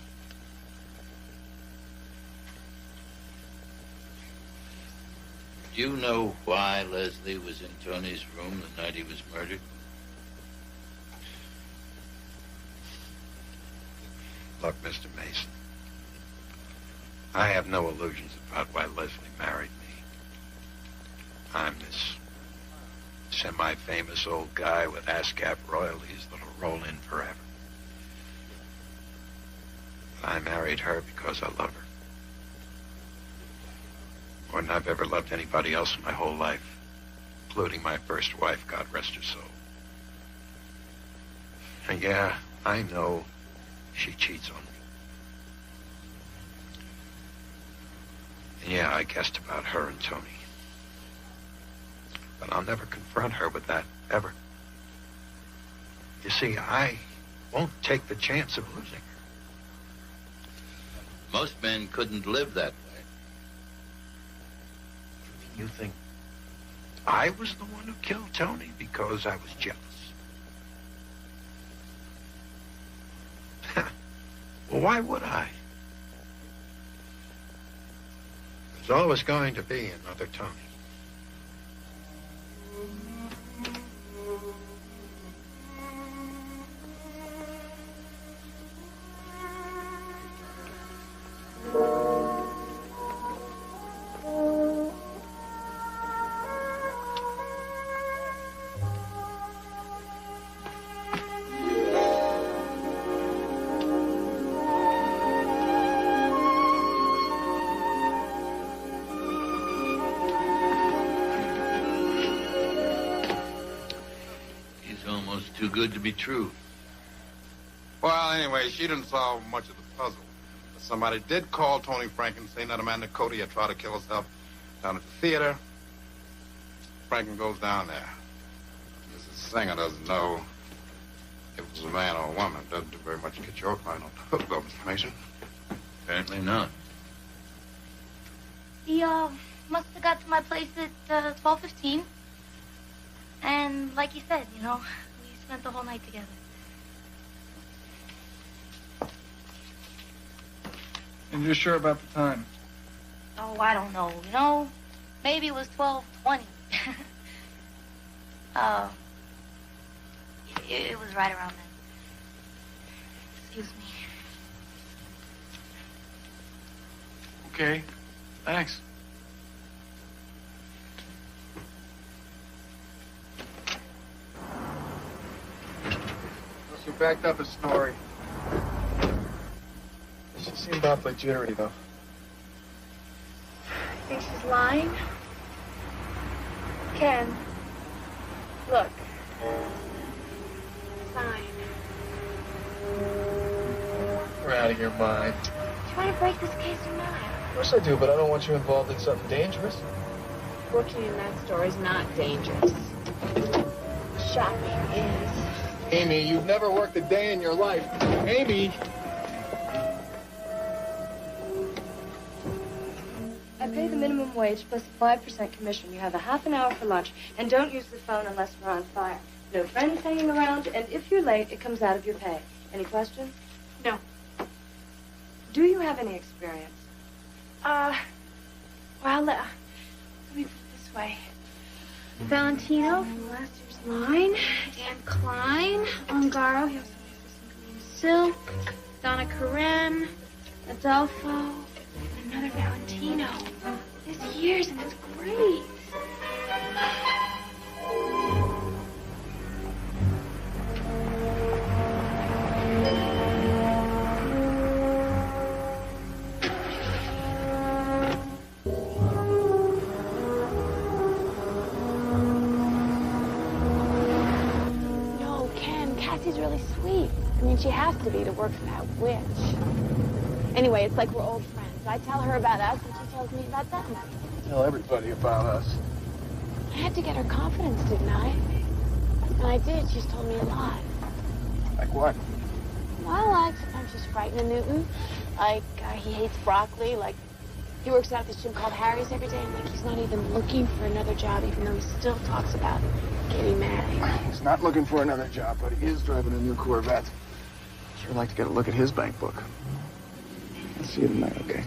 Do you know why Leslie was in Tony's room the night he was murdered? Look, Mr. Mason, I have no illusions about why Leslie married me. I'm this semi-famous old guy with ASCAP royalties that'll roll in forever. But I married her because I love her. More than I've ever loved anybody else in my whole life, including my first wife, God rest her soul. And yeah, I know she cheats on me. And yeah, I guessed about her and Tony. But I'll never confront her with that, ever. You see, I won't take the chance of losing her. Most men couldn't live that way. You think I was the one who killed Tony because I was jealous? Well, why would I? There's always going to be another Tony. Too good to be true. Well, anyway, she didn't solve much of the puzzle. Somebody did call Tony Franken, saying that Amanda Cody had tried to kill herself down at the theater. Franken goes down there. Mrs. Singer doesn't know if it was a man or a woman. Doesn't do very much to get your client on the hook, though, Mr. Mason. Apparently not. He, must have got to my place at 12:15. And like you said, you know, we spent the whole night together. And you're sure about the time? Oh, I don't know. You know, maybe it was 12:20. It was right around then. Excuse me. Okay. Thanks. She backed up a story. She seemed awfully jittery, though. Think she's lying? Ken, look. Fine. We're out of your mind. want to break this case or not? Of course I do, but I don't want you involved in something dangerous. Working in that store is not dangerous. Shopping is. Amy, you've never worked a day in your life. Amy! I pay the minimum wage plus a 5% commission. You have a half an hour for lunch, and don't use the phone unless we're on fire. No friends hanging around, and if you're late, it comes out of your pay. Any questions? No. Do you have any experience? Well, let me put it this way. Valentino from last year's line, Dan Klein, Ongaro, he also makes some silk, Donna Karen, Adolfo, and another Valentino. There's years and it's great. No, Ken, Cassie's really sweet. I mean, she has to be to work for that witch. Anyway, it's like we're old friends. I tell her about us, and she tells me about them. Tell everybody about us. I had to get her confidence, didn't I? And I did. She's told me a lot. Like what? Well, like sometimes she's frightened of Newton. Like he hates broccoli. Like he works out at this gym called Harry's every day, and like he's not even looking for another job, even though he still talks about getting married. He's not looking for another job, but he is driving a new Corvette. Sure like to get a look at his bank book. I'll see you tonight, okay?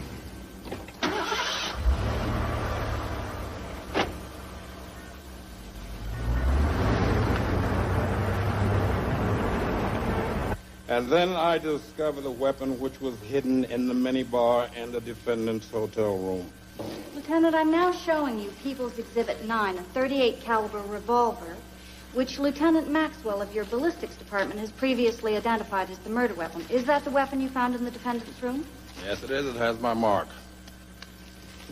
And then I discovered the weapon which was hidden in the minibar in the defendant's hotel room. Lieutenant, I'm now showing you People's Exhibit 9, a .38 caliber revolver, which Lieutenant Maxwell of your ballistics department has previously identified as the murder weapon. Is that the weapon you found in the defendant's room? Yes, it is. It has my mark.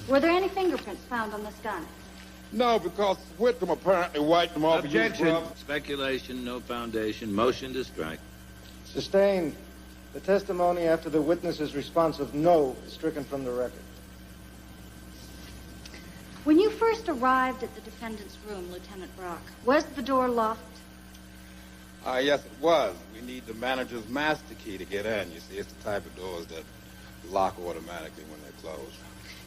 Were there any fingerprints found on this gun? No, because Whitcomb apparently wiped them off. Objection. Speculation, no foundation. Motion to strike. Sustained. The testimony after the witness's response of no is stricken from the record. When you first arrived at the defendant's room, Lieutenant Brock, was the door locked? Yes, it was. We need the manager's master key to get in. You see, it's the type of doors that lock automatically when they're closed.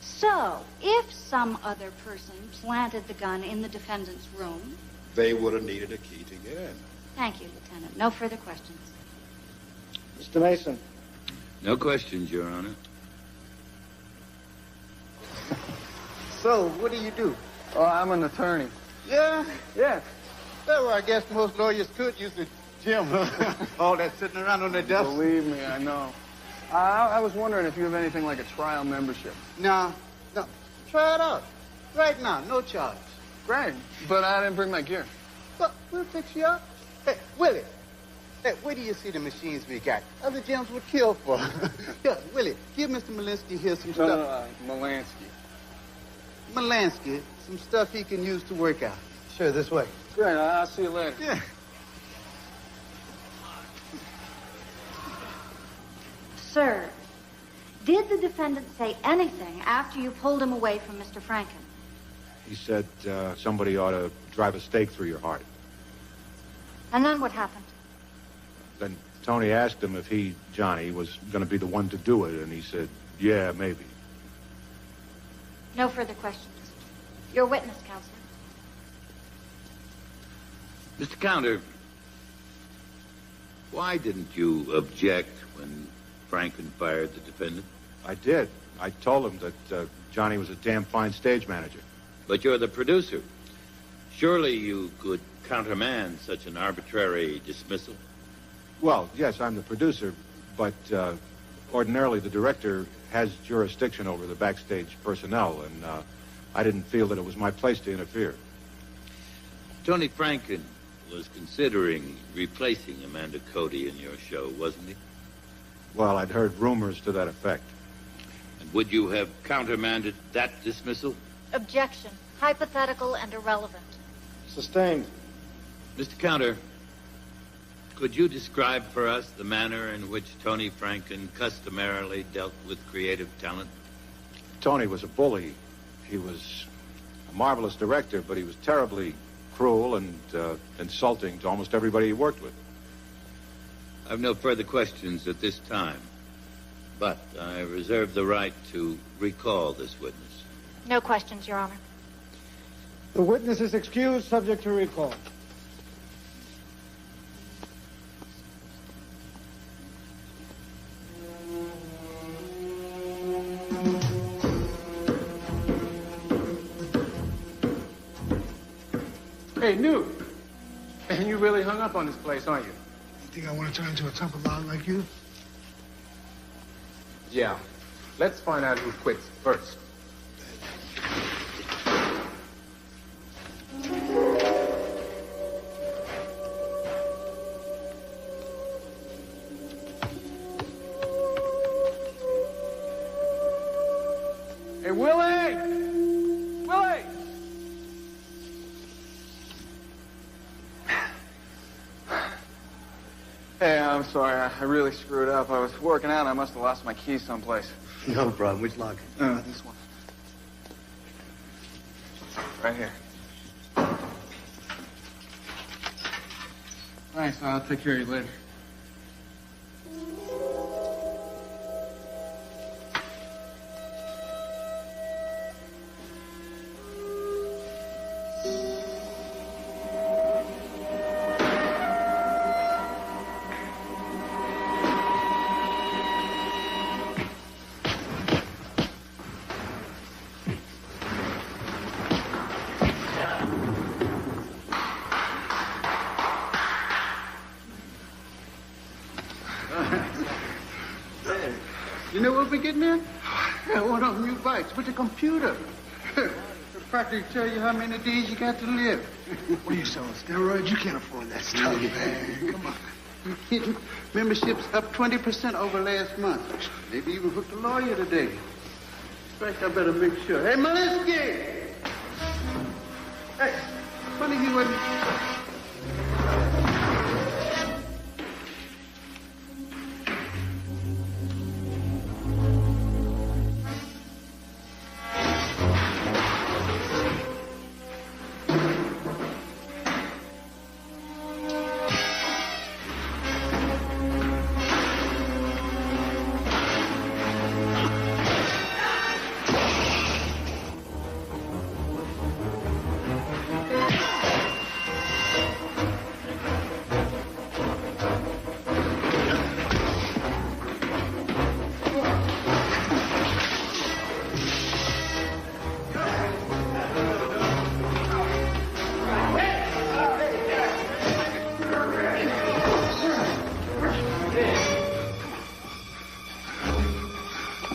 So, if some other person planted the gun in the defendant's room... They would have needed a key to get in. Thank you, Lieutenant. No further questions. Mr. Mason. No questions, Your Honor. So, what do you do? Oh, I'm an attorney. Yeah? Yes. Well, I guess most lawyers could use the gym. All that sitting around on their desk. Believe me, I know. I was wondering if you have anything like a trial membership. No. Try it out. Right now, no charge. Great, but I didn't bring my gear. Well, we'll fix you up. Hey, Willie. Hey, where do you see the machines we got? Other gyms would kill for. Here, Willie, give Mr. Malinsky here some stuff. No, Molansky. Molansky, some stuff he can use to work out. Sure, this way. Great, I'll see you later. Yeah. Sir, did the defendant say anything after you pulled him away from Mr. Franken? He said somebody ought to drive a stake through your heart. And then what happened? Then Tony asked him if he, Johnny, was going to be the one to do it, and he said, yeah, maybe. No further questions. Your witness, Counselor. Mr. Counter, why didn't you object when Franken fired the defendant? I did. I told him that Johnny was a damn fine stage manager. But you're the producer. Surely you could countermand such an arbitrary dismissal? Well, yes, I'm the producer, but ordinarily the director has jurisdiction over the backstage personnel, and I didn't feel that it was my place to interfere. Tony Franken was considering replacing Amanda Cody in your show, wasn't he? Well, I'd heard rumors to that effect. And would you have countermanded that dismissal? Objection. Hypothetical and irrelevant. Sustained. Mr. Counter, Could you describe for us the manner in which Tony Franken customarily dealt with creative talent? Tony was a bully. He was a marvelous director, but he was terribly cruel and insulting to almost everybody he worked with. I've no further questions at this time, but I reserve the right to recall this witness. No questions, Your Honor. The witness is excused, subject to recall. Hey, Newt. And you really hung up on this place, aren't you? You think I want to turn into a temple dog like you? Yeah. Let's find out who quits first. Hey, Willie! Willie! Hey, I'm sorry. I really screwed up. I was working out and I must have lost my keys someplace. No problem. Which lock? This one. Right here. Thanks. I'll take care of you later. You know what we're getting in? One of them new bikes with a computer. It'll practically tell you how many days you got to live. What are you selling, steroids? You can't afford that stuff, man. Come on. You kidding? Membership's up 20% over last month. Maybe even hooked a lawyer today. In fact, I better make sure. Hey, Malinsky! Hey, funny he wasn't...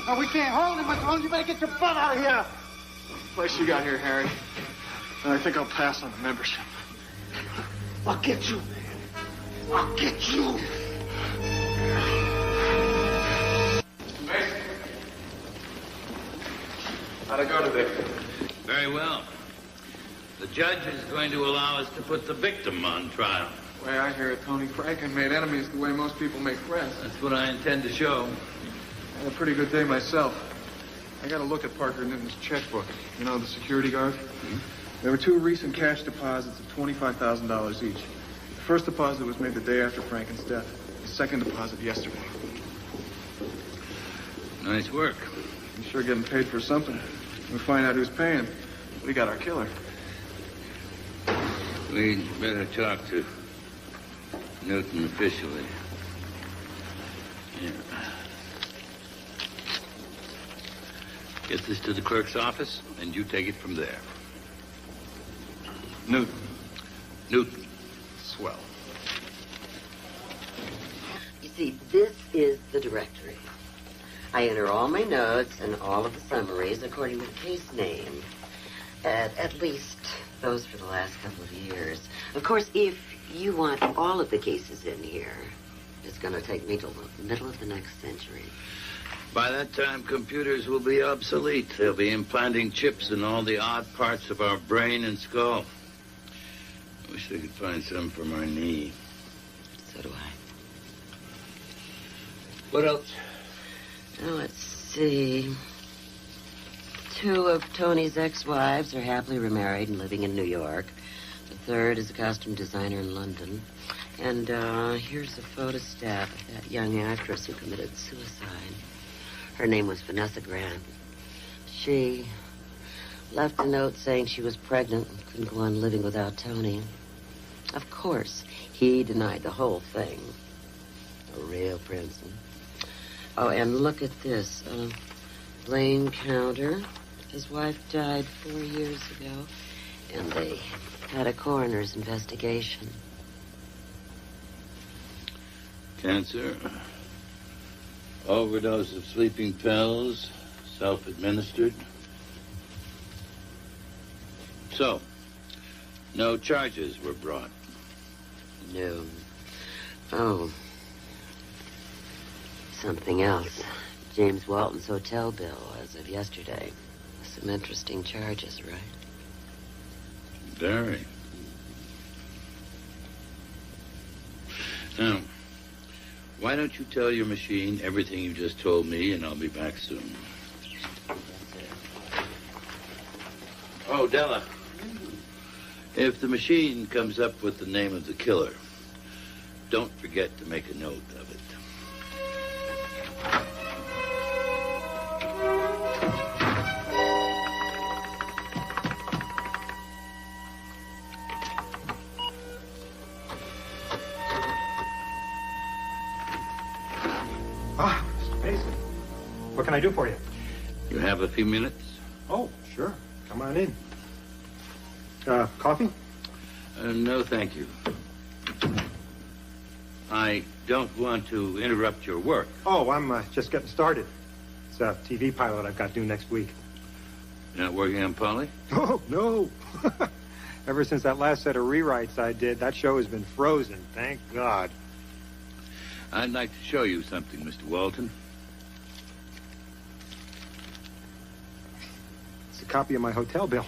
Oh, we can't hold him much longer. You better get your butt out of here. Place you got here, Harry. And I think I'll pass on the membership. I'll get you, man. I'll get you. Mason. How'd it go today? Very well. The judge is going to allow us to put the victim on trial. The way I hear it, Tony Franken made enemies the way most people make friends. That's what I intend to show. I had a pretty good day myself. I got a look at Parker Newton's checkbook. You know, the security guard? Mm-hmm. There were two recent cash deposits of $25,000 each. The first deposit was made the day after Franken's death. The second deposit yesterday. Nice work. I'm sure getting paid for something. When we find out who's paying, we got our killer. We'd better talk to Newton officially. Yeah. Get this to the clerk's office, and you take it from there. Newton. Newton. Swell. You see, this is the directory. I enter all my notes and all of the summaries according to the case name. At least those for the last couple of years. Of course, if you want all of the cases in here, it's going to take me till the middle of the next century. By that time, computers will be obsolete. They'll be implanting chips in all the odd parts of our brain and skull. I wish they could find some for my knee. So do I. What else? Now, let's see. 2 of Tony's ex-wives are happily remarried and living in New York. The third is a costume designer in London. And here's a photostat of that young actress who committed suicide. Her name was Vanessa Grant. She left a note saying she was pregnant and couldn't go on living without Tony. Of course, he denied the whole thing. A real Princeton. Oh, and look at this. Blaine Counter. His wife died 4 years ago, and they had a coroner's investigation. Cancer, overdose of sleeping pills, self-administered. So, no charges were brought. No. Oh. Something else. James Walton's hotel bill as of yesterday. Some interesting charges, right? Very. Now, why don't you tell your machine everything you just told me, and I'll be back soon. Oh, Della. If the machine comes up with the name of the killer, don't forget to make a note of it. Ah, Mr. Mason. What can I do for you? You have a few minutes? Oh, sure. Come on in. Coffee? No, thank you. I don't want to interrupt your work. Oh, I'm just getting started. It's a TV pilot I've got due next week. You're not working on Polly? Oh, no. Ever since that last set of rewrites I did, that show has been frozen, thank God. I'd like to show you something, Mr. Walton. It's a copy of my hotel bill.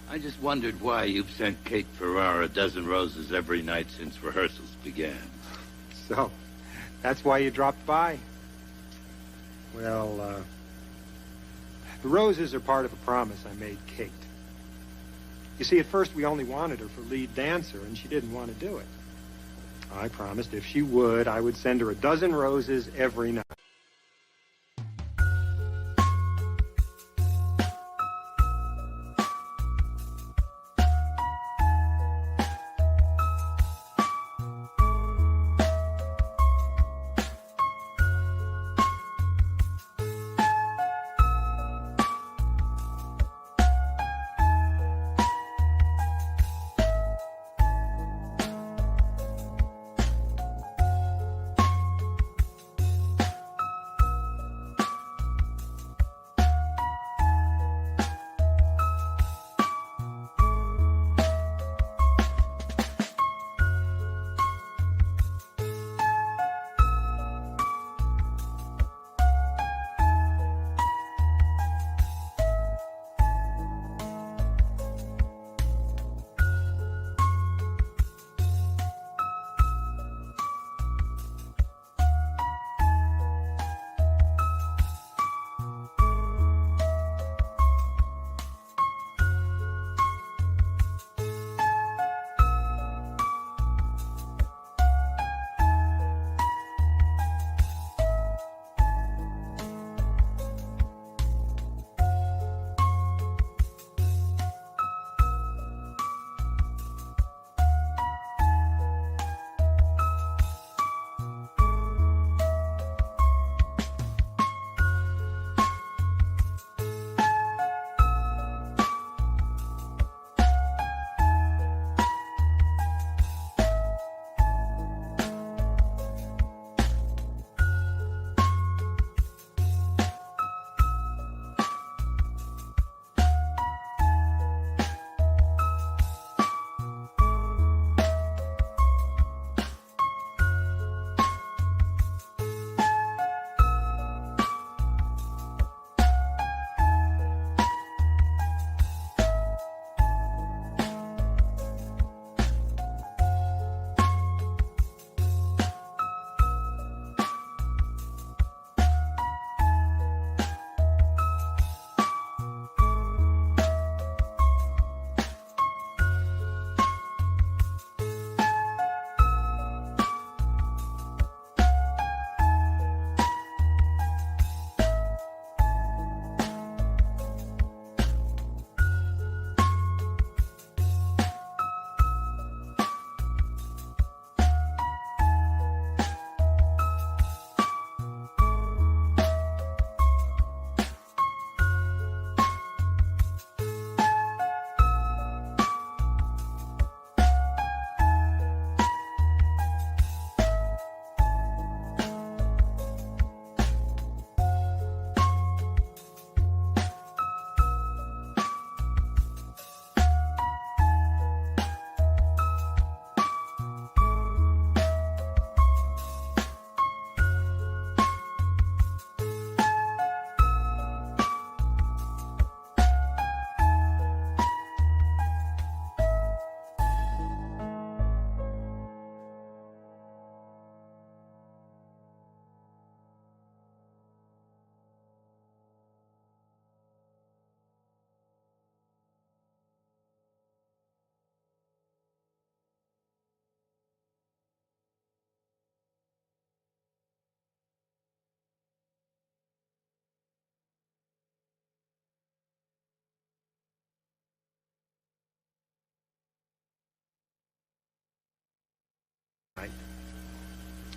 I just wondered why you've sent Kate Ferrara a dozen roses every night since rehearsals began. So, that's why you dropped by? Well, the roses are part of a promise I made Kate. You see, at first we only wanted her for lead dancer, and she didn't want to do it. I promised if she would, I would send her a dozen roses every night.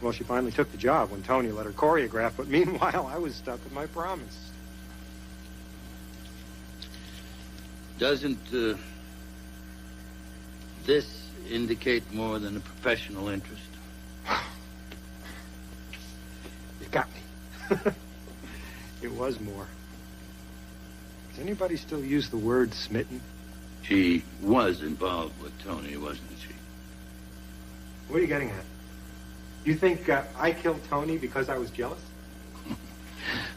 Well, she finally took the job when Tony let her choreograph, but meanwhile, I was stuck with my promise. Doesn't this indicate more than a professional interest? You got me. It was more. Does anybody still use the word smitten? She was involved with Tony, wasn't she? What are you getting at? You think I killed Tony because I was jealous?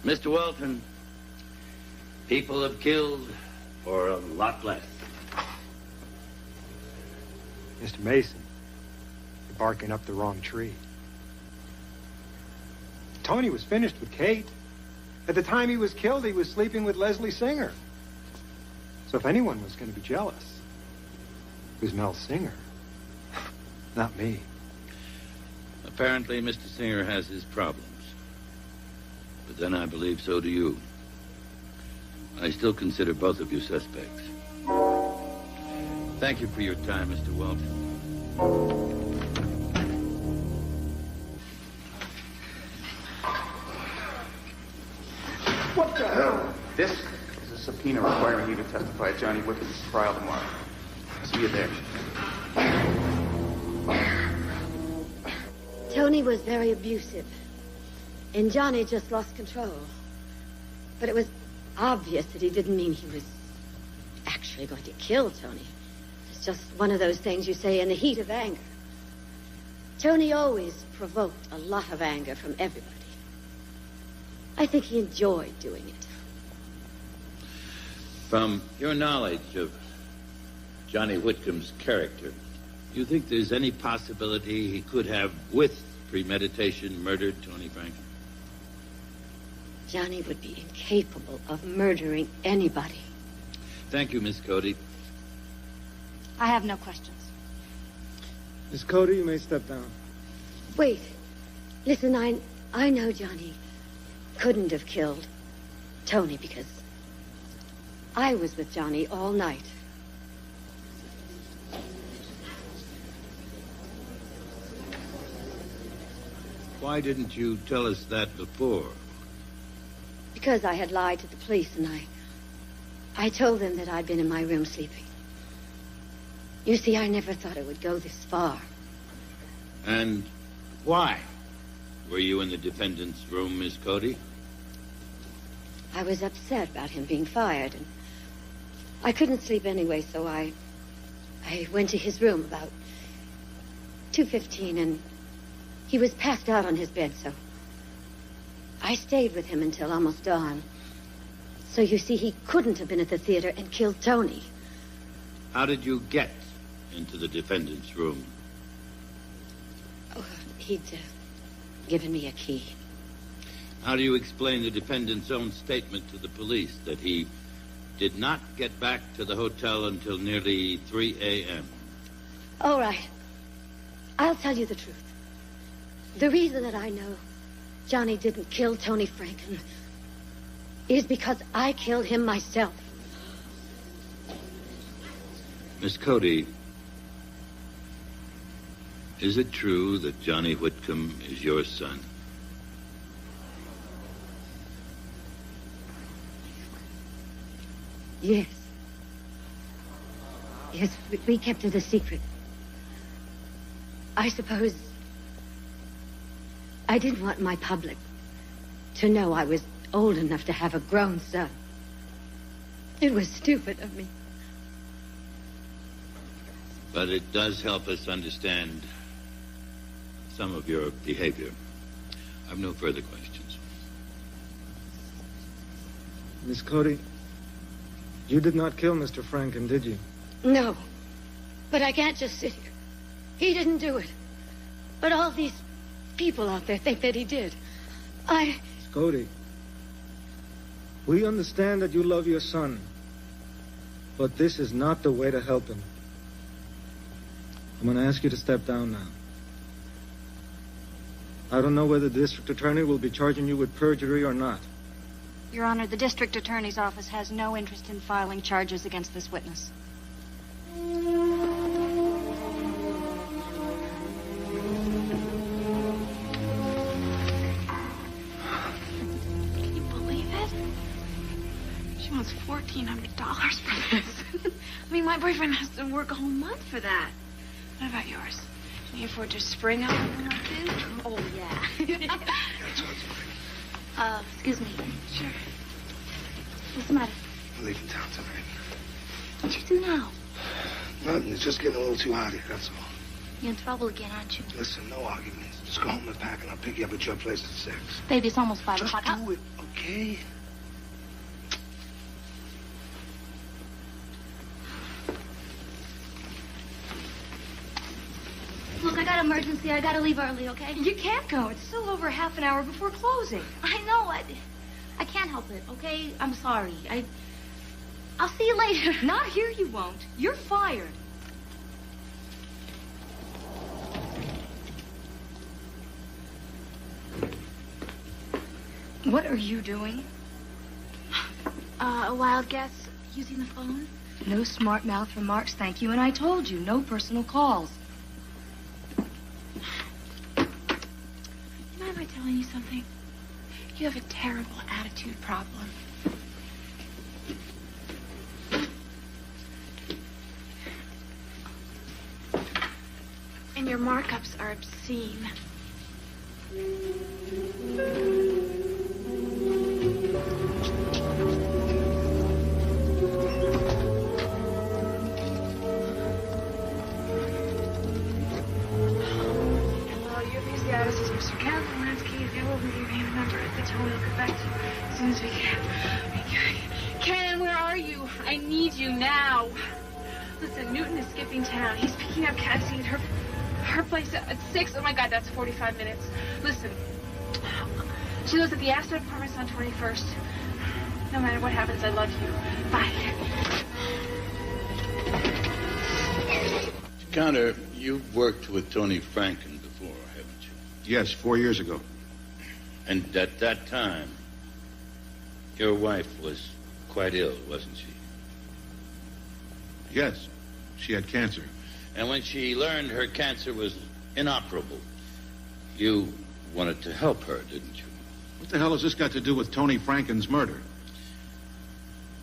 Mr. Walton, people have killed for a lot less. Mr. Mason, you're barking up the wrong tree. Tony was finished with Kate. At the time he was killed, he was sleeping with Leslie Singer. So if anyone was going to be jealous, it was Mel Singer, not me. Apparently, Mr. Singer has his problems. But then I believe so do you. I still consider both of you suspects. Thank you for your time, Mr. Walton. What the hell? This is a subpoena requiring you to testify at Johnny Whitcom's trial tomorrow. See you there. Tony was very abusive, and Johnny just lost control. But it was obvious that he didn't mean he was actually going to kill Tony. It's just one of those things you say in the heat of anger. Tony always provoked a lot of anger from everybody. I think he enjoyed doing it. From your knowledge of Johnny Whitcomb's character, do you think there's any possibility he could have, with premeditation, murdered Tony Franklin? Johnny would be incapable of murdering anybody. Thank you, Miss Cody. I have no questions. Miss Cody, you may step down. Wait. Listen, I know Johnny couldn't have killed Tony because I was with Johnny all night. Why didn't you tell us that before? Because I had lied to the police, and I told them that I'd been in my room sleeping. You see, I never thought it would go this far. And why were you in the defendant's room, Miss Cody? I was upset about him being fired, and I couldn't sleep anyway, so I went to his room about 2:15, and he was passed out on his bed, so I stayed with him until almost dawn. So you see, he couldn't have been at the theater and killed Tony. How did you get into the defendant's room? Oh, he'd given me a key. How do you explain the defendant's own statement to the police that he did not get back to the hotel until nearly 3 a.m.? All right. I'll tell you the truth. The reason that I know Johnny didn't kill Tony Franklin is because I killed him myself. Miss Cody, is it true that Johnny Whitcomb is your son? Yes. Yes, we kept it a secret. I suppose I didn't want my public to know I was old enough to have a grown son. It was stupid of me. But it does help us understand some of your behavior. I've no further questions. Miss Cody, you did not kill Mr. Franklin, did you? No. But I can't just sit here. He didn't do it. But all these people out there think that he did. Miss Cody, we understand that you love your son, but this is not the way to help him. I'm going to ask you to step down now. I don't know whether the district attorney will be charging you with perjury or not. Your Honor, the district attorney's office has no interest in filing charges against this witness. mean, my boyfriend has to work a whole month for that. What about yours? Can you afford to spring out something like this? Oh, yeah. Excuse me. Sure. What's the matter? I'm leaving town tonight. What'd you do now? Nothing. It's just getting a little too hot here, that's all. You're in trouble again, aren't you? Listen, no arguments. Just go home and pack, and I'll pick you up at your place at 6. Baby, it's almost 5 Just o'clock. do it, okay? Look, I got an emergency. I gotta leave early, okay? You can't go. It's still over half an hour before closing. I know. I can't help it, okay? I'm sorry. I'll see you later. Not here, you won't. You're fired. What are you doing? A wild guess using the phone? No smart mouth remarks, thank you. And I told you, no personal calls. You mind if I telling you something? You have a terrible attitude problem. And your markups are obscene. Yeah, this is Mr. Ken Polanski, available with your name and number at the tone. We'll get back to you as soon as we can. Ken, where are you? I need you now. Listen, Newton is skipping town. He's picking up Cassie at her place at 6. Oh, my God, that's 45 minutes. Listen, she lives at the Astor Apartments on 21st. No matter what happens, I love you. Bye. Counter, you've worked with Tony Franken before, haven't you? Yes, 4 years ago. And at that time, your wife was quite ill, wasn't she? Yes, she had cancer. And when she learned her cancer was inoperable, you wanted to help her, didn't you? What the hell has this got to do with Tony Franken's murder?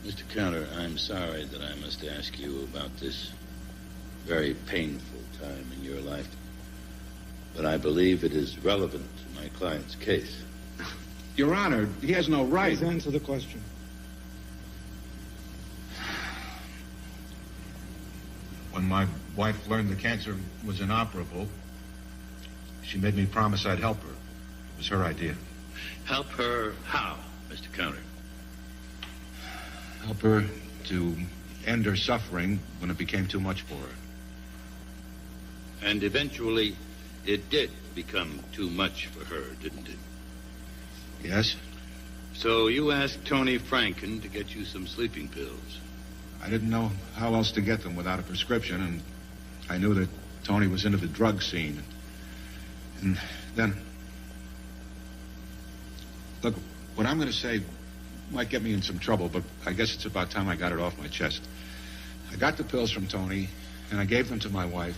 Mr. Counter, I'm sorry that I must ask you about this very painful time in your life, but I believe it is relevant to my client's case. Your Honor, he has no right. Please answer the question. When my wife learned the cancer was inoperable, she made me promise I'd help her. It was her idea. Help her how, Mr. Counter? Help her to end her suffering when it became too much for her. And eventually, it did become too much for her, didn't it? Yes. So you asked Tony Franken to get you some sleeping pills. I didn't know how else to get them without a prescription, and I knew that Tony was into the drug scene. And then... Look, what I'm going to say might get me in some trouble, but I guess it's about time I got it off my chest. I got the pills from Tony, and I gave them to my wife,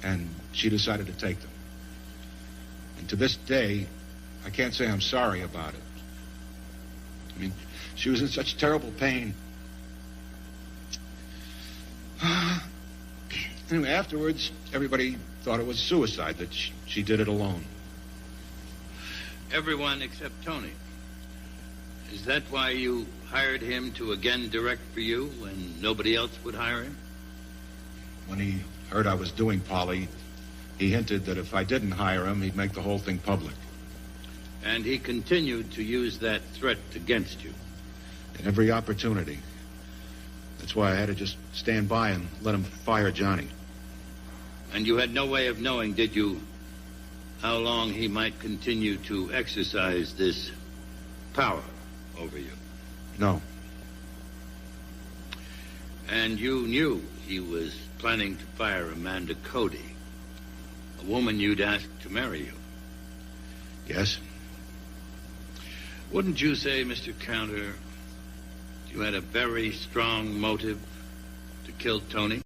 and she decided to take them. And to this day, I can't say I'm sorry about it. I mean, she was in such terrible pain. Anyway, afterwards, everybody thought it was suicide, that she did it alone. Everyone except Tony. Is that why you hired him to again direct for you when nobody else would hire him? When he heard I was doing Polly, he hinted that if I didn't hire him, he'd make the whole thing public. And he continued to use that threat against you? At every opportunity. That's why I had to just stand by and let him fire Johnny. And you had no way of knowing, did you, how long he might continue to exercise this power over you? No. And you knew he was planning to fire Amanda Cody, a woman you'd asked to marry you? Yes. Wouldn't you say, Mr. Counter, you had a very strong motive to kill Tony?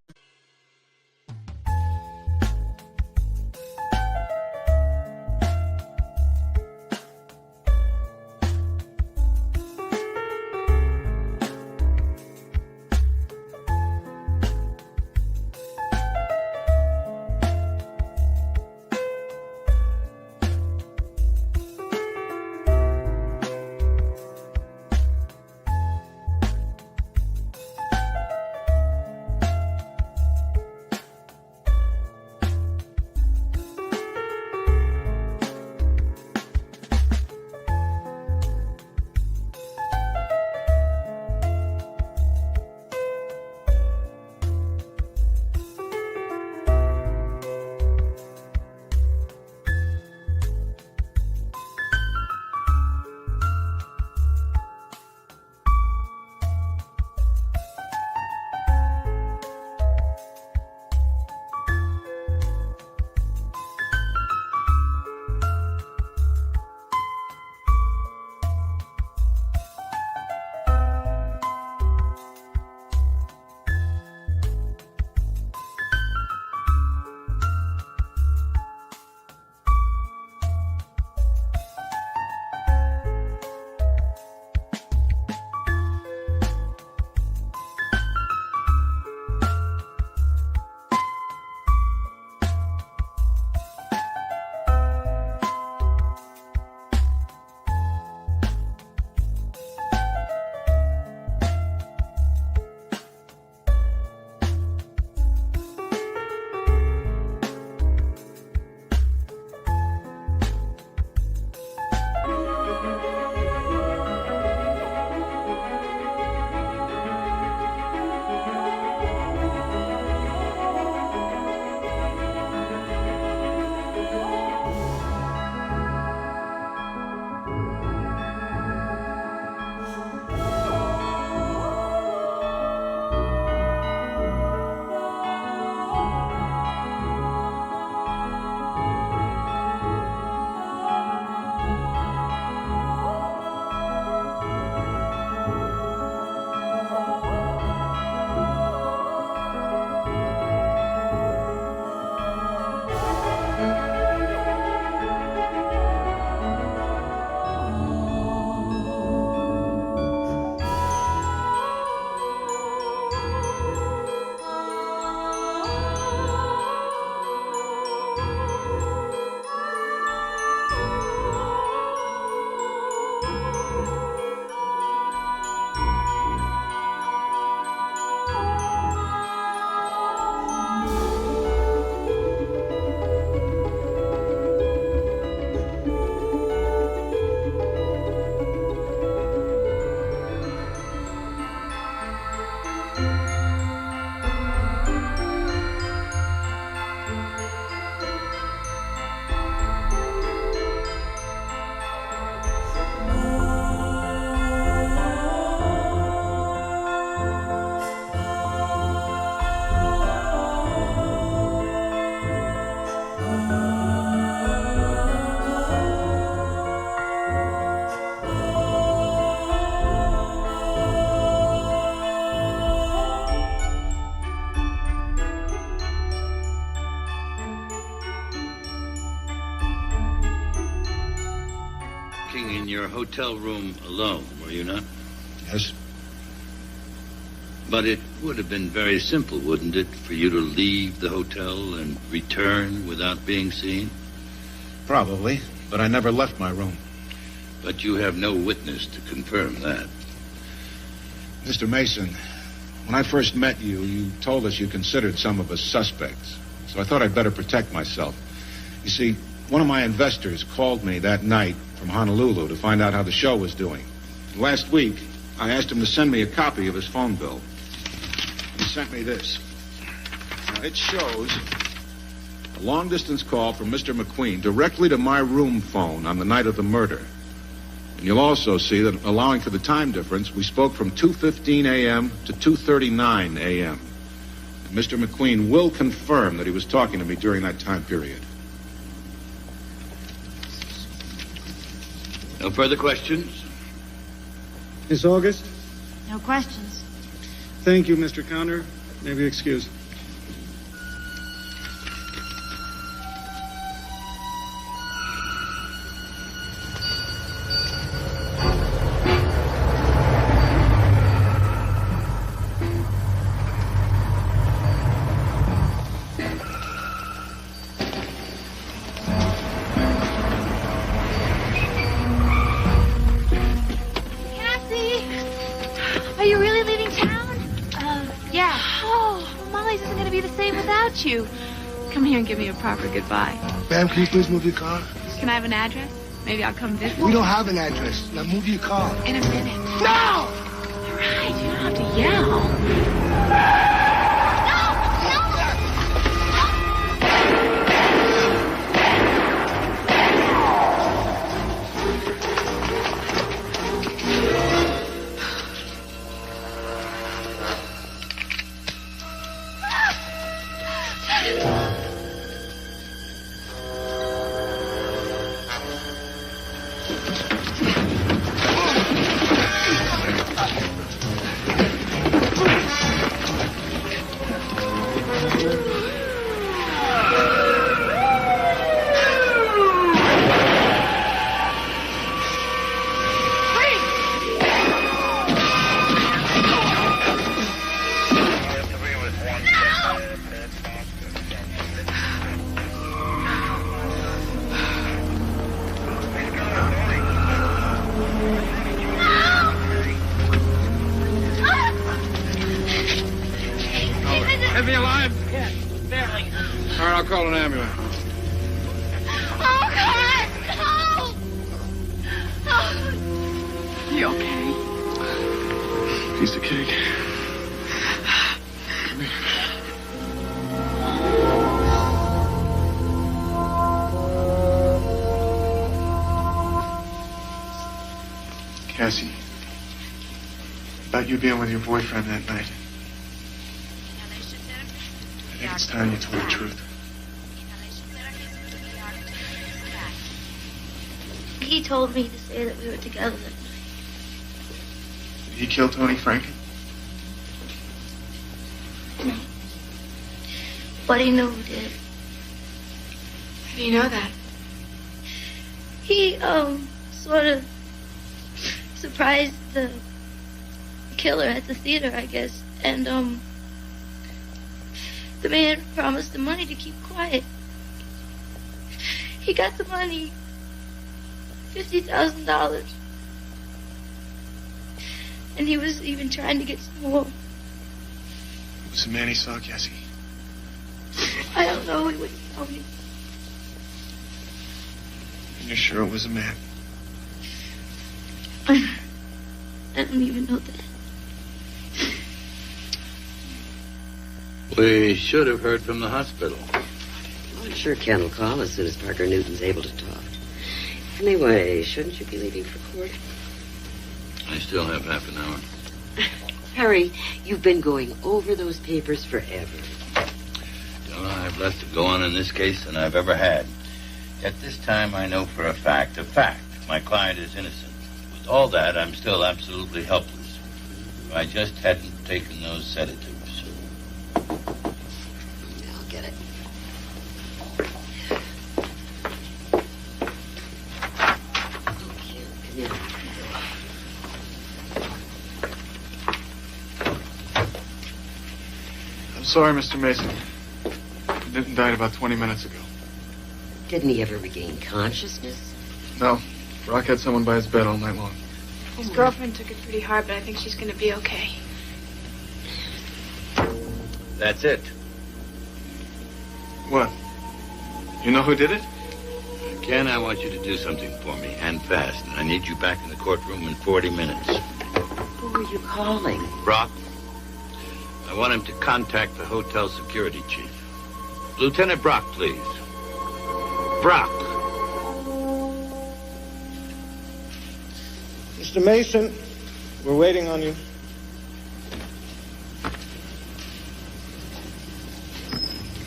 in your hotel room alone, were you not? Yes. But it would have been very simple, wouldn't it, for you to leave the hotel and return without being seen? Probably, but I never left my room. But you have no witness to confirm that. Mr. Mason, when I first met you, you told us you considered some of us suspects. So I thought I'd better protect myself. You see, one of my investors called me that night from Honolulu to find out how the show was doing. Last week, I asked him to send me a copy of his phone bill. He sent me this. Now, it shows a long-distance call from Mr. McQueen directly to my room phone on the night of the murder. And you'll also see that, allowing for the time difference, we spoke from 2:15 a.m. to 2:39 a.m. And Mr. McQueen will confirm that he was talking to me during that time period. No further questions? Miss August? No questions. Thank you, Mr. Conner. May be excused. Are you really leaving town? Yeah. Oh, Molly's isn't going to be the same without you. Come here and give me a proper goodbye. Ma'am, can you please move your car? Can I have an address? Maybe I'll come visit. We don't have an address. Now move your car. In a minute. No! All right, you don't have to yell. Is he alive? Yes, barely. All right, I'll call an ambulance. Oh, God! No! Oh. You okay? Piece of cake. Come here. Cassie, about you being with your boyfriend that night. I think it's time you told the truth. He told me to say that we were together that night. Did he kill Tony Franken? No. But he knew who did. How do you know that? He, sort of surprised the killer at the theater, I guess. And, the man promised the money to keep quiet. He got the money, $50,000. And he was even trying to get some more. It was the man he saw, Cassie. I don't know. He wouldn't tell me. And you're sure it was a man? I don't even know that. We should have heard from the hospital. I'm sure Ken will call as soon as Parker Newton's able to talk. Anyway, shouldn't you be leaving for court? I still have half an hour. Harry, you've been going over those papers forever. Well, I have less to go on in this case than I've ever had. At this time, I know for a fact, my client is innocent. With all that, I'm still absolutely helpless. If I just hadn't taken those sedatives. I'll get it. Okay, come sorry, Mr. Mason. Denton died about 20 minutes ago. Didn't he ever regain consciousness? No. Brock had someone by his bed all night long. His girlfriend took it pretty hard, but I think she's going to be okay. That's it. What? You know who did it? Ken, I want you to do something for me, and fast. And I need you back in the courtroom in 40 minutes. Who are you calling? Brock, I want him to contact the hotel security chief. Lieutenant Brock, please. Brock. Mr. Mason, we're waiting on you.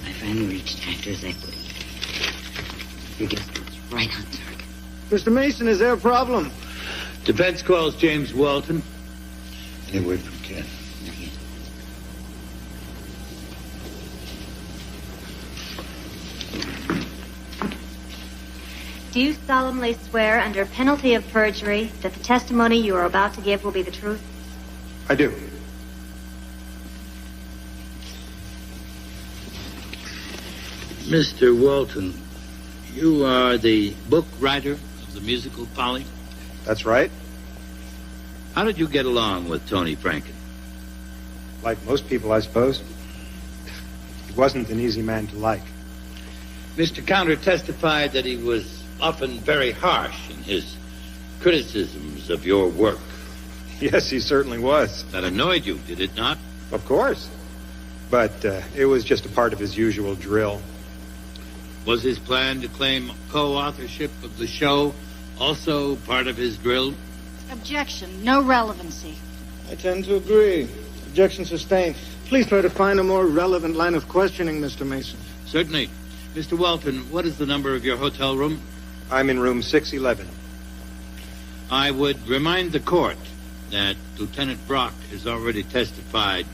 I finally reached Actors Equity. Your guess was right on target. Mr. Mason, is there a problem? Defense calls James Walton. Any word from Ken? Do you solemnly swear under penalty of perjury that the testimony you are about to give will be the truth? I do. Mr. Walton, you are the book writer of the musical Polly? That's right. How did you get along with Tony Franken? Like most people, I suppose. He wasn't an easy man to like. Mr. Counter testified that he was often very harsh in his criticisms of your work. Yes, he certainly was. That annoyed you, did it not? Of course. But it was just a part of his usual drill. Was his plan to claim co-authorship of the show also part of his drill? Objection. No relevancy. I tend to agree. Objection sustained. Please try to find a more relevant line of questioning, Mr. Mason. Certainly. Mr. Walton, what is the number of your hotel room? I'm in room 611. I would remind the court that Lieutenant Brock has already testified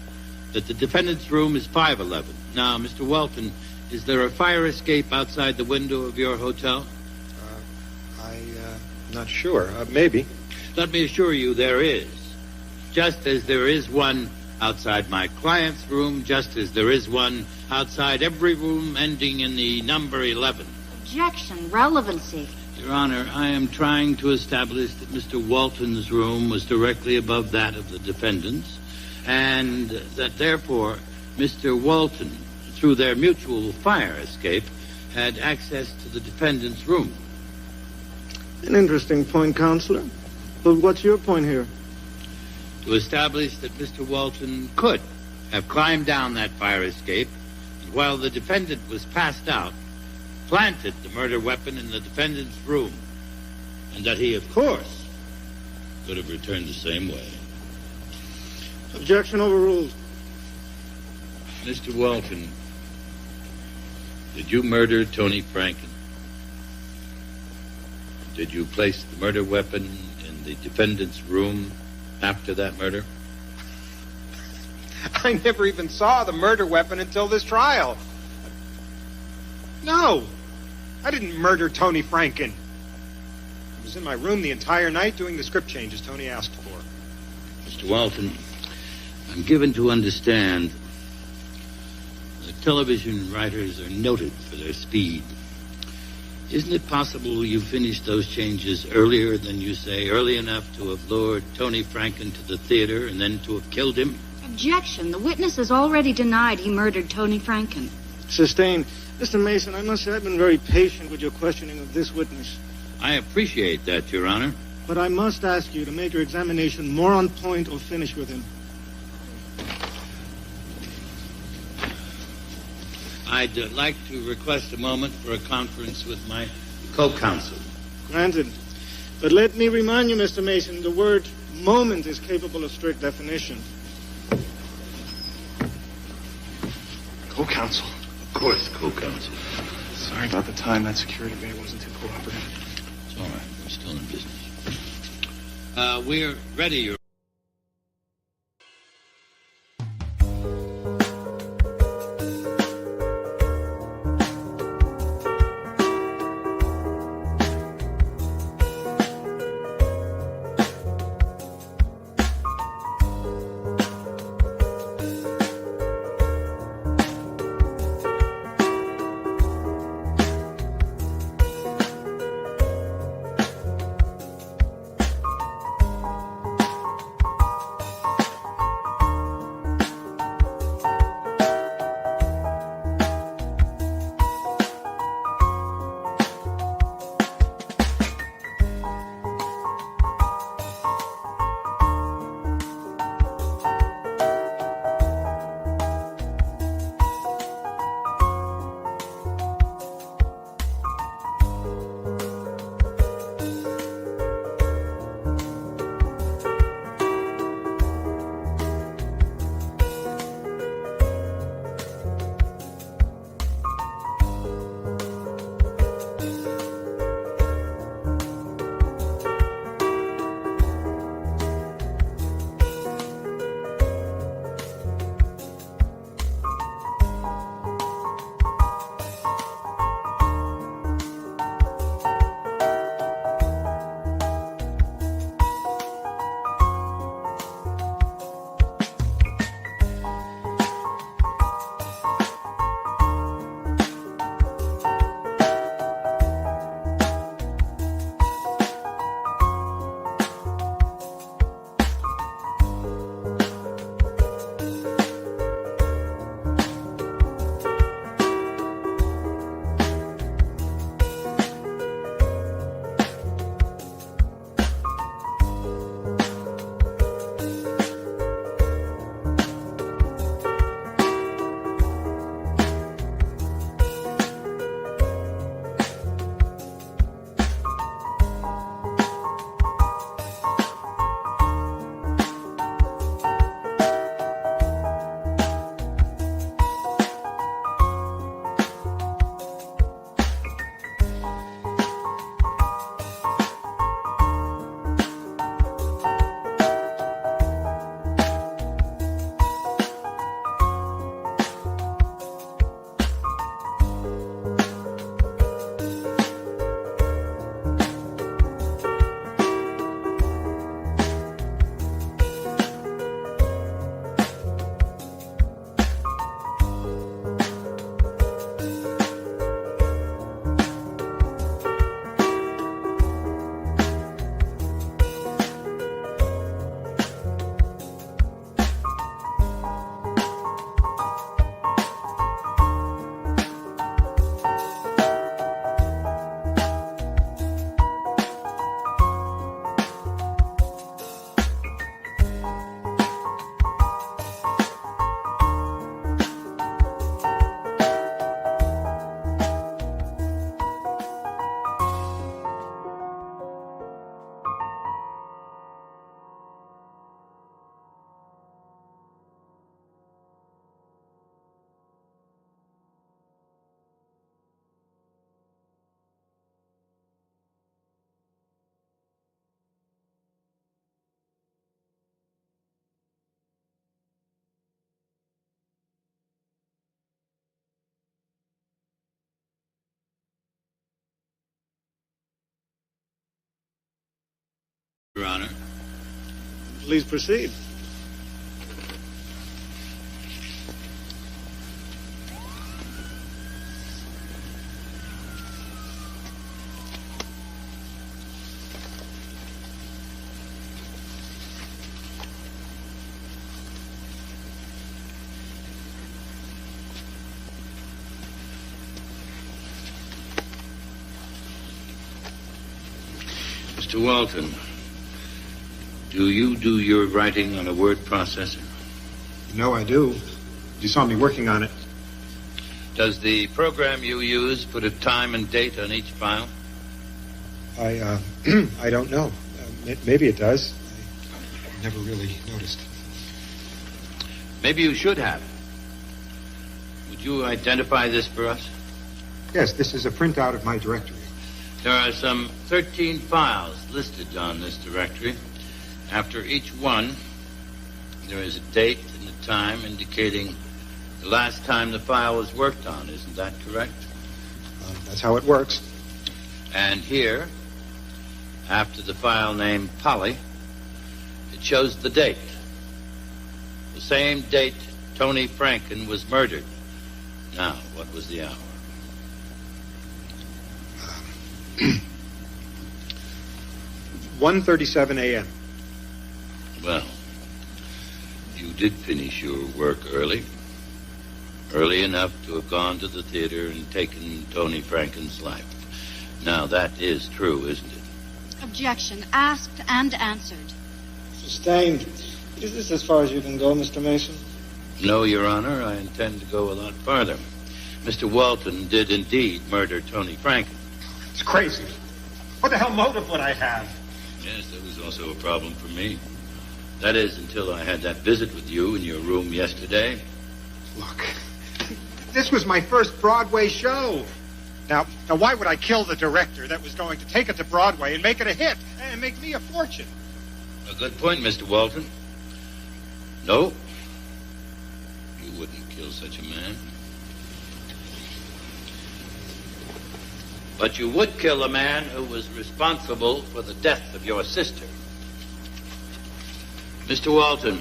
that the defendant's room is 511. Now, Mr. Walton, is there a fire escape outside the window of your hotel? I'm not sure. Maybe. Let me assure you there is. Just as there is one outside my client's room, just as there is one outside every room ending in the number 11. Objection. Relevancy. Your Honor, I am trying to establish that Mr. Walton's room was directly above that of the defendant's, and that therefore Mr. Walton, through their mutual fire escape, had access to the defendant's room. An interesting point, Counselor. But what's your point here? To establish that Mr. Walton could have climbed down that fire escape, and while the defendant was passed out, planted the murder weapon in the defendant's room, and that he, of course, could have returned the same way. Objection overruled. Mr. Walton, did you murder Tony Franken? Did you place the murder weapon in the defendant's room after that murder? I never even saw the murder weapon until this trial. No, I didn't murder Tony Franken. I was in my room the entire night doing the script changes Tony asked for. Mr. Walton, I'm given to understand that television writers are noted for their speed. Isn't it possible you finished those changes earlier than you say, early enough to have lured Tony Franken to the theater and then to have killed him? Objection. The witness has already denied he murdered Tony Franken. Sustained. Mr. Mason, I must say I've been very patient with your questioning of this witness. I appreciate that, Your Honor. But I must ask you to make your examination more on point or finish with him. I'd like to request a moment for a conference with my co-counsel. Granted. But let me remind you, Mr. Mason, the word moment is capable of strict definition. Co-counsel. Of course, co-counsel. Sorry about the time. That security guy wasn't too cooperative. It's all right. We're still in business. We're ready, Your Your Honor. Please proceed. Mr. Walton, do you do your writing on a word processor? No, I do. You saw me working on it. Does the program you use put a time and date on each file? I don't know. Maybe it does. I never really noticed. Maybe you should have. Would you identify this for us? Yes, this is a printout of my directory. There are some 13 files listed on this directory. After each one, there is a date and a time indicating the last time the file was worked on. Isn't that correct? That's how it works. And here, after the file name Polly, it shows the date. The same date Tony Franken was murdered. Now, what was the hour? 1:37 a.m. Well, you did finish your work early. Early enough to have gone to the theater and taken Tony Franken's life. Now, that is true, isn't it? Objection. Asked and answered. Sustained. Is this as far as you can go, Mr. Mason? No, Your Honor. I intend to go a lot farther. Mr. Walton did indeed murder Tony Franken. It's crazy. What the hell motive would I have? Yes, that was also a problem for me. That is, until I had that visit with you in your room yesterday. Look, this was my first Broadway show. Now, why would I kill the director that was going to take it to Broadway and make it a hit and make me a fortune? A good point, Mr. Walton. No, you wouldn't kill such a man. But you would kill a man who was responsible for the death of your sister. Mr. Walton,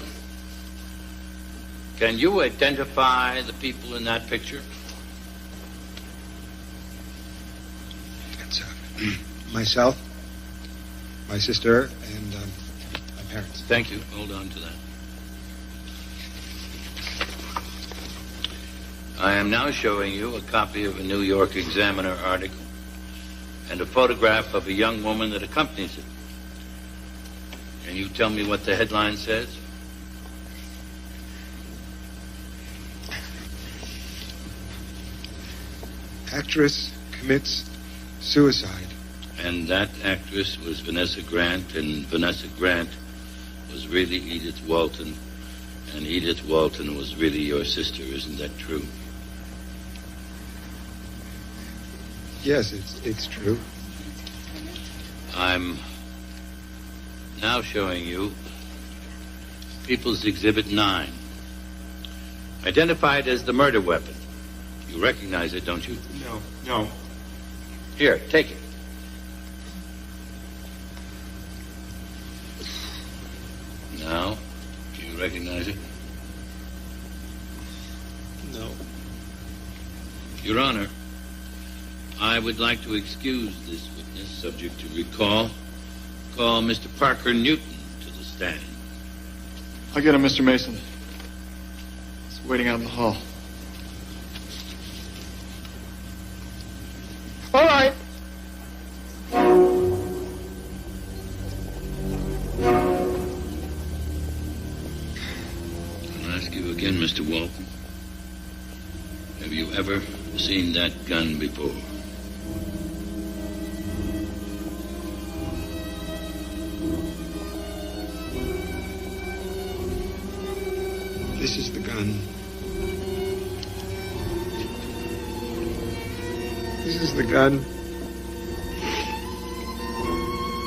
can you identify the people in that picture? It's myself, my sister, and my parents. Thank you. Hold on to that. I am now showing you a copy of a New York Examiner article and a photograph of a young woman that accompanies it. Can you tell me what the headline says? Actress commits suicide. And that actress was Vanessa Grant, and Vanessa Grant was really Edith Walton, and Edith Walton was really your sister. Isn't that true? Yes, it's true. I'm now showing you People's Exhibit 9, identified as the murder weapon. You recognize it, don't you? No. Here, take it. Now, do you recognize it? No. Your Honor, I would like to excuse this witness, subject to recall. Call Mr. Parker Newton to the stand. I'll get him, Mr. Mason. He's waiting out in the hall. All right. I'll ask you again, Mr. Walton. Have you ever seen that gun before? This is the gun. This is the gun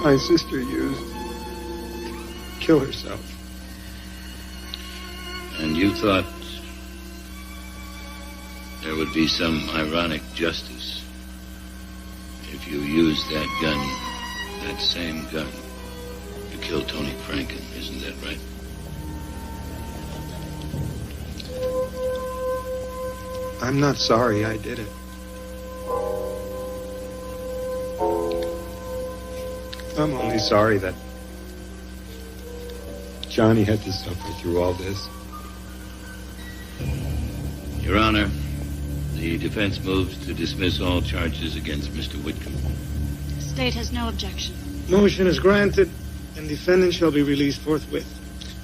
my sister used to kill herself. And you thought there would be some ironic justice if you used that gun, that same gun, You killed Tony Franken, isn't that right? I'm not sorry I did it. I'm only sorry that Johnny had to suffer through all this. Your Honor, the defense moves to dismiss all charges against Mr. Whitcomb. The state has no objection. Motion is granted, and defendant shall be released forthwith.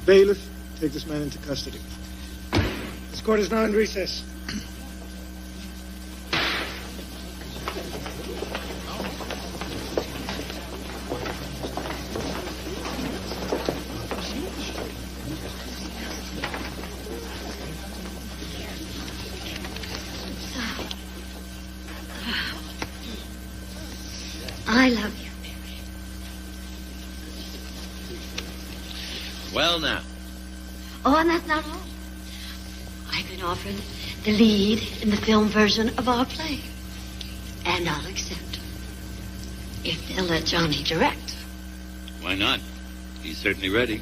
Bailiff, take this man into custody. This court is now in recess. I love you. Well, now. Oh, and that's not all. I've been offered the lead in the film version of our play. And I'll accept. If they'll let Johnny direct. Why not? He's certainly ready.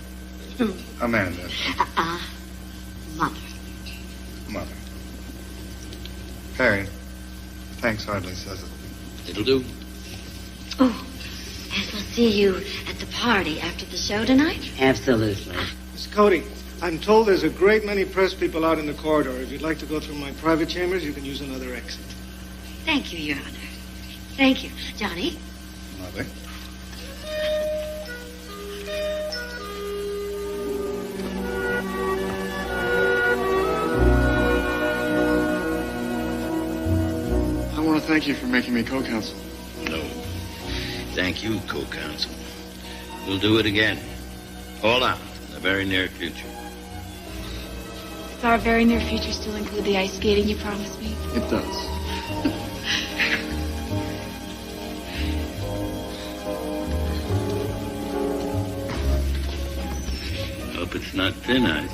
Amanda. Mother. Mother. Perry, thanks hardly says it. It'll do. Oh, and we'll see you at the party after the show tonight? Absolutely. Miss Cody, I'm told there's a great many press people out in the corridor. If you'd like to go through my private chambers, you can use another exit. Thank you, Your Honor. Thank you. Johnny? Mother. I want to thank you for making me co-counsel. No. Thank you, co-counsel. We'll do it again. All out in the very near future. Does our very near future still include the ice skating you promised me? It does. Hope it's not thin ice.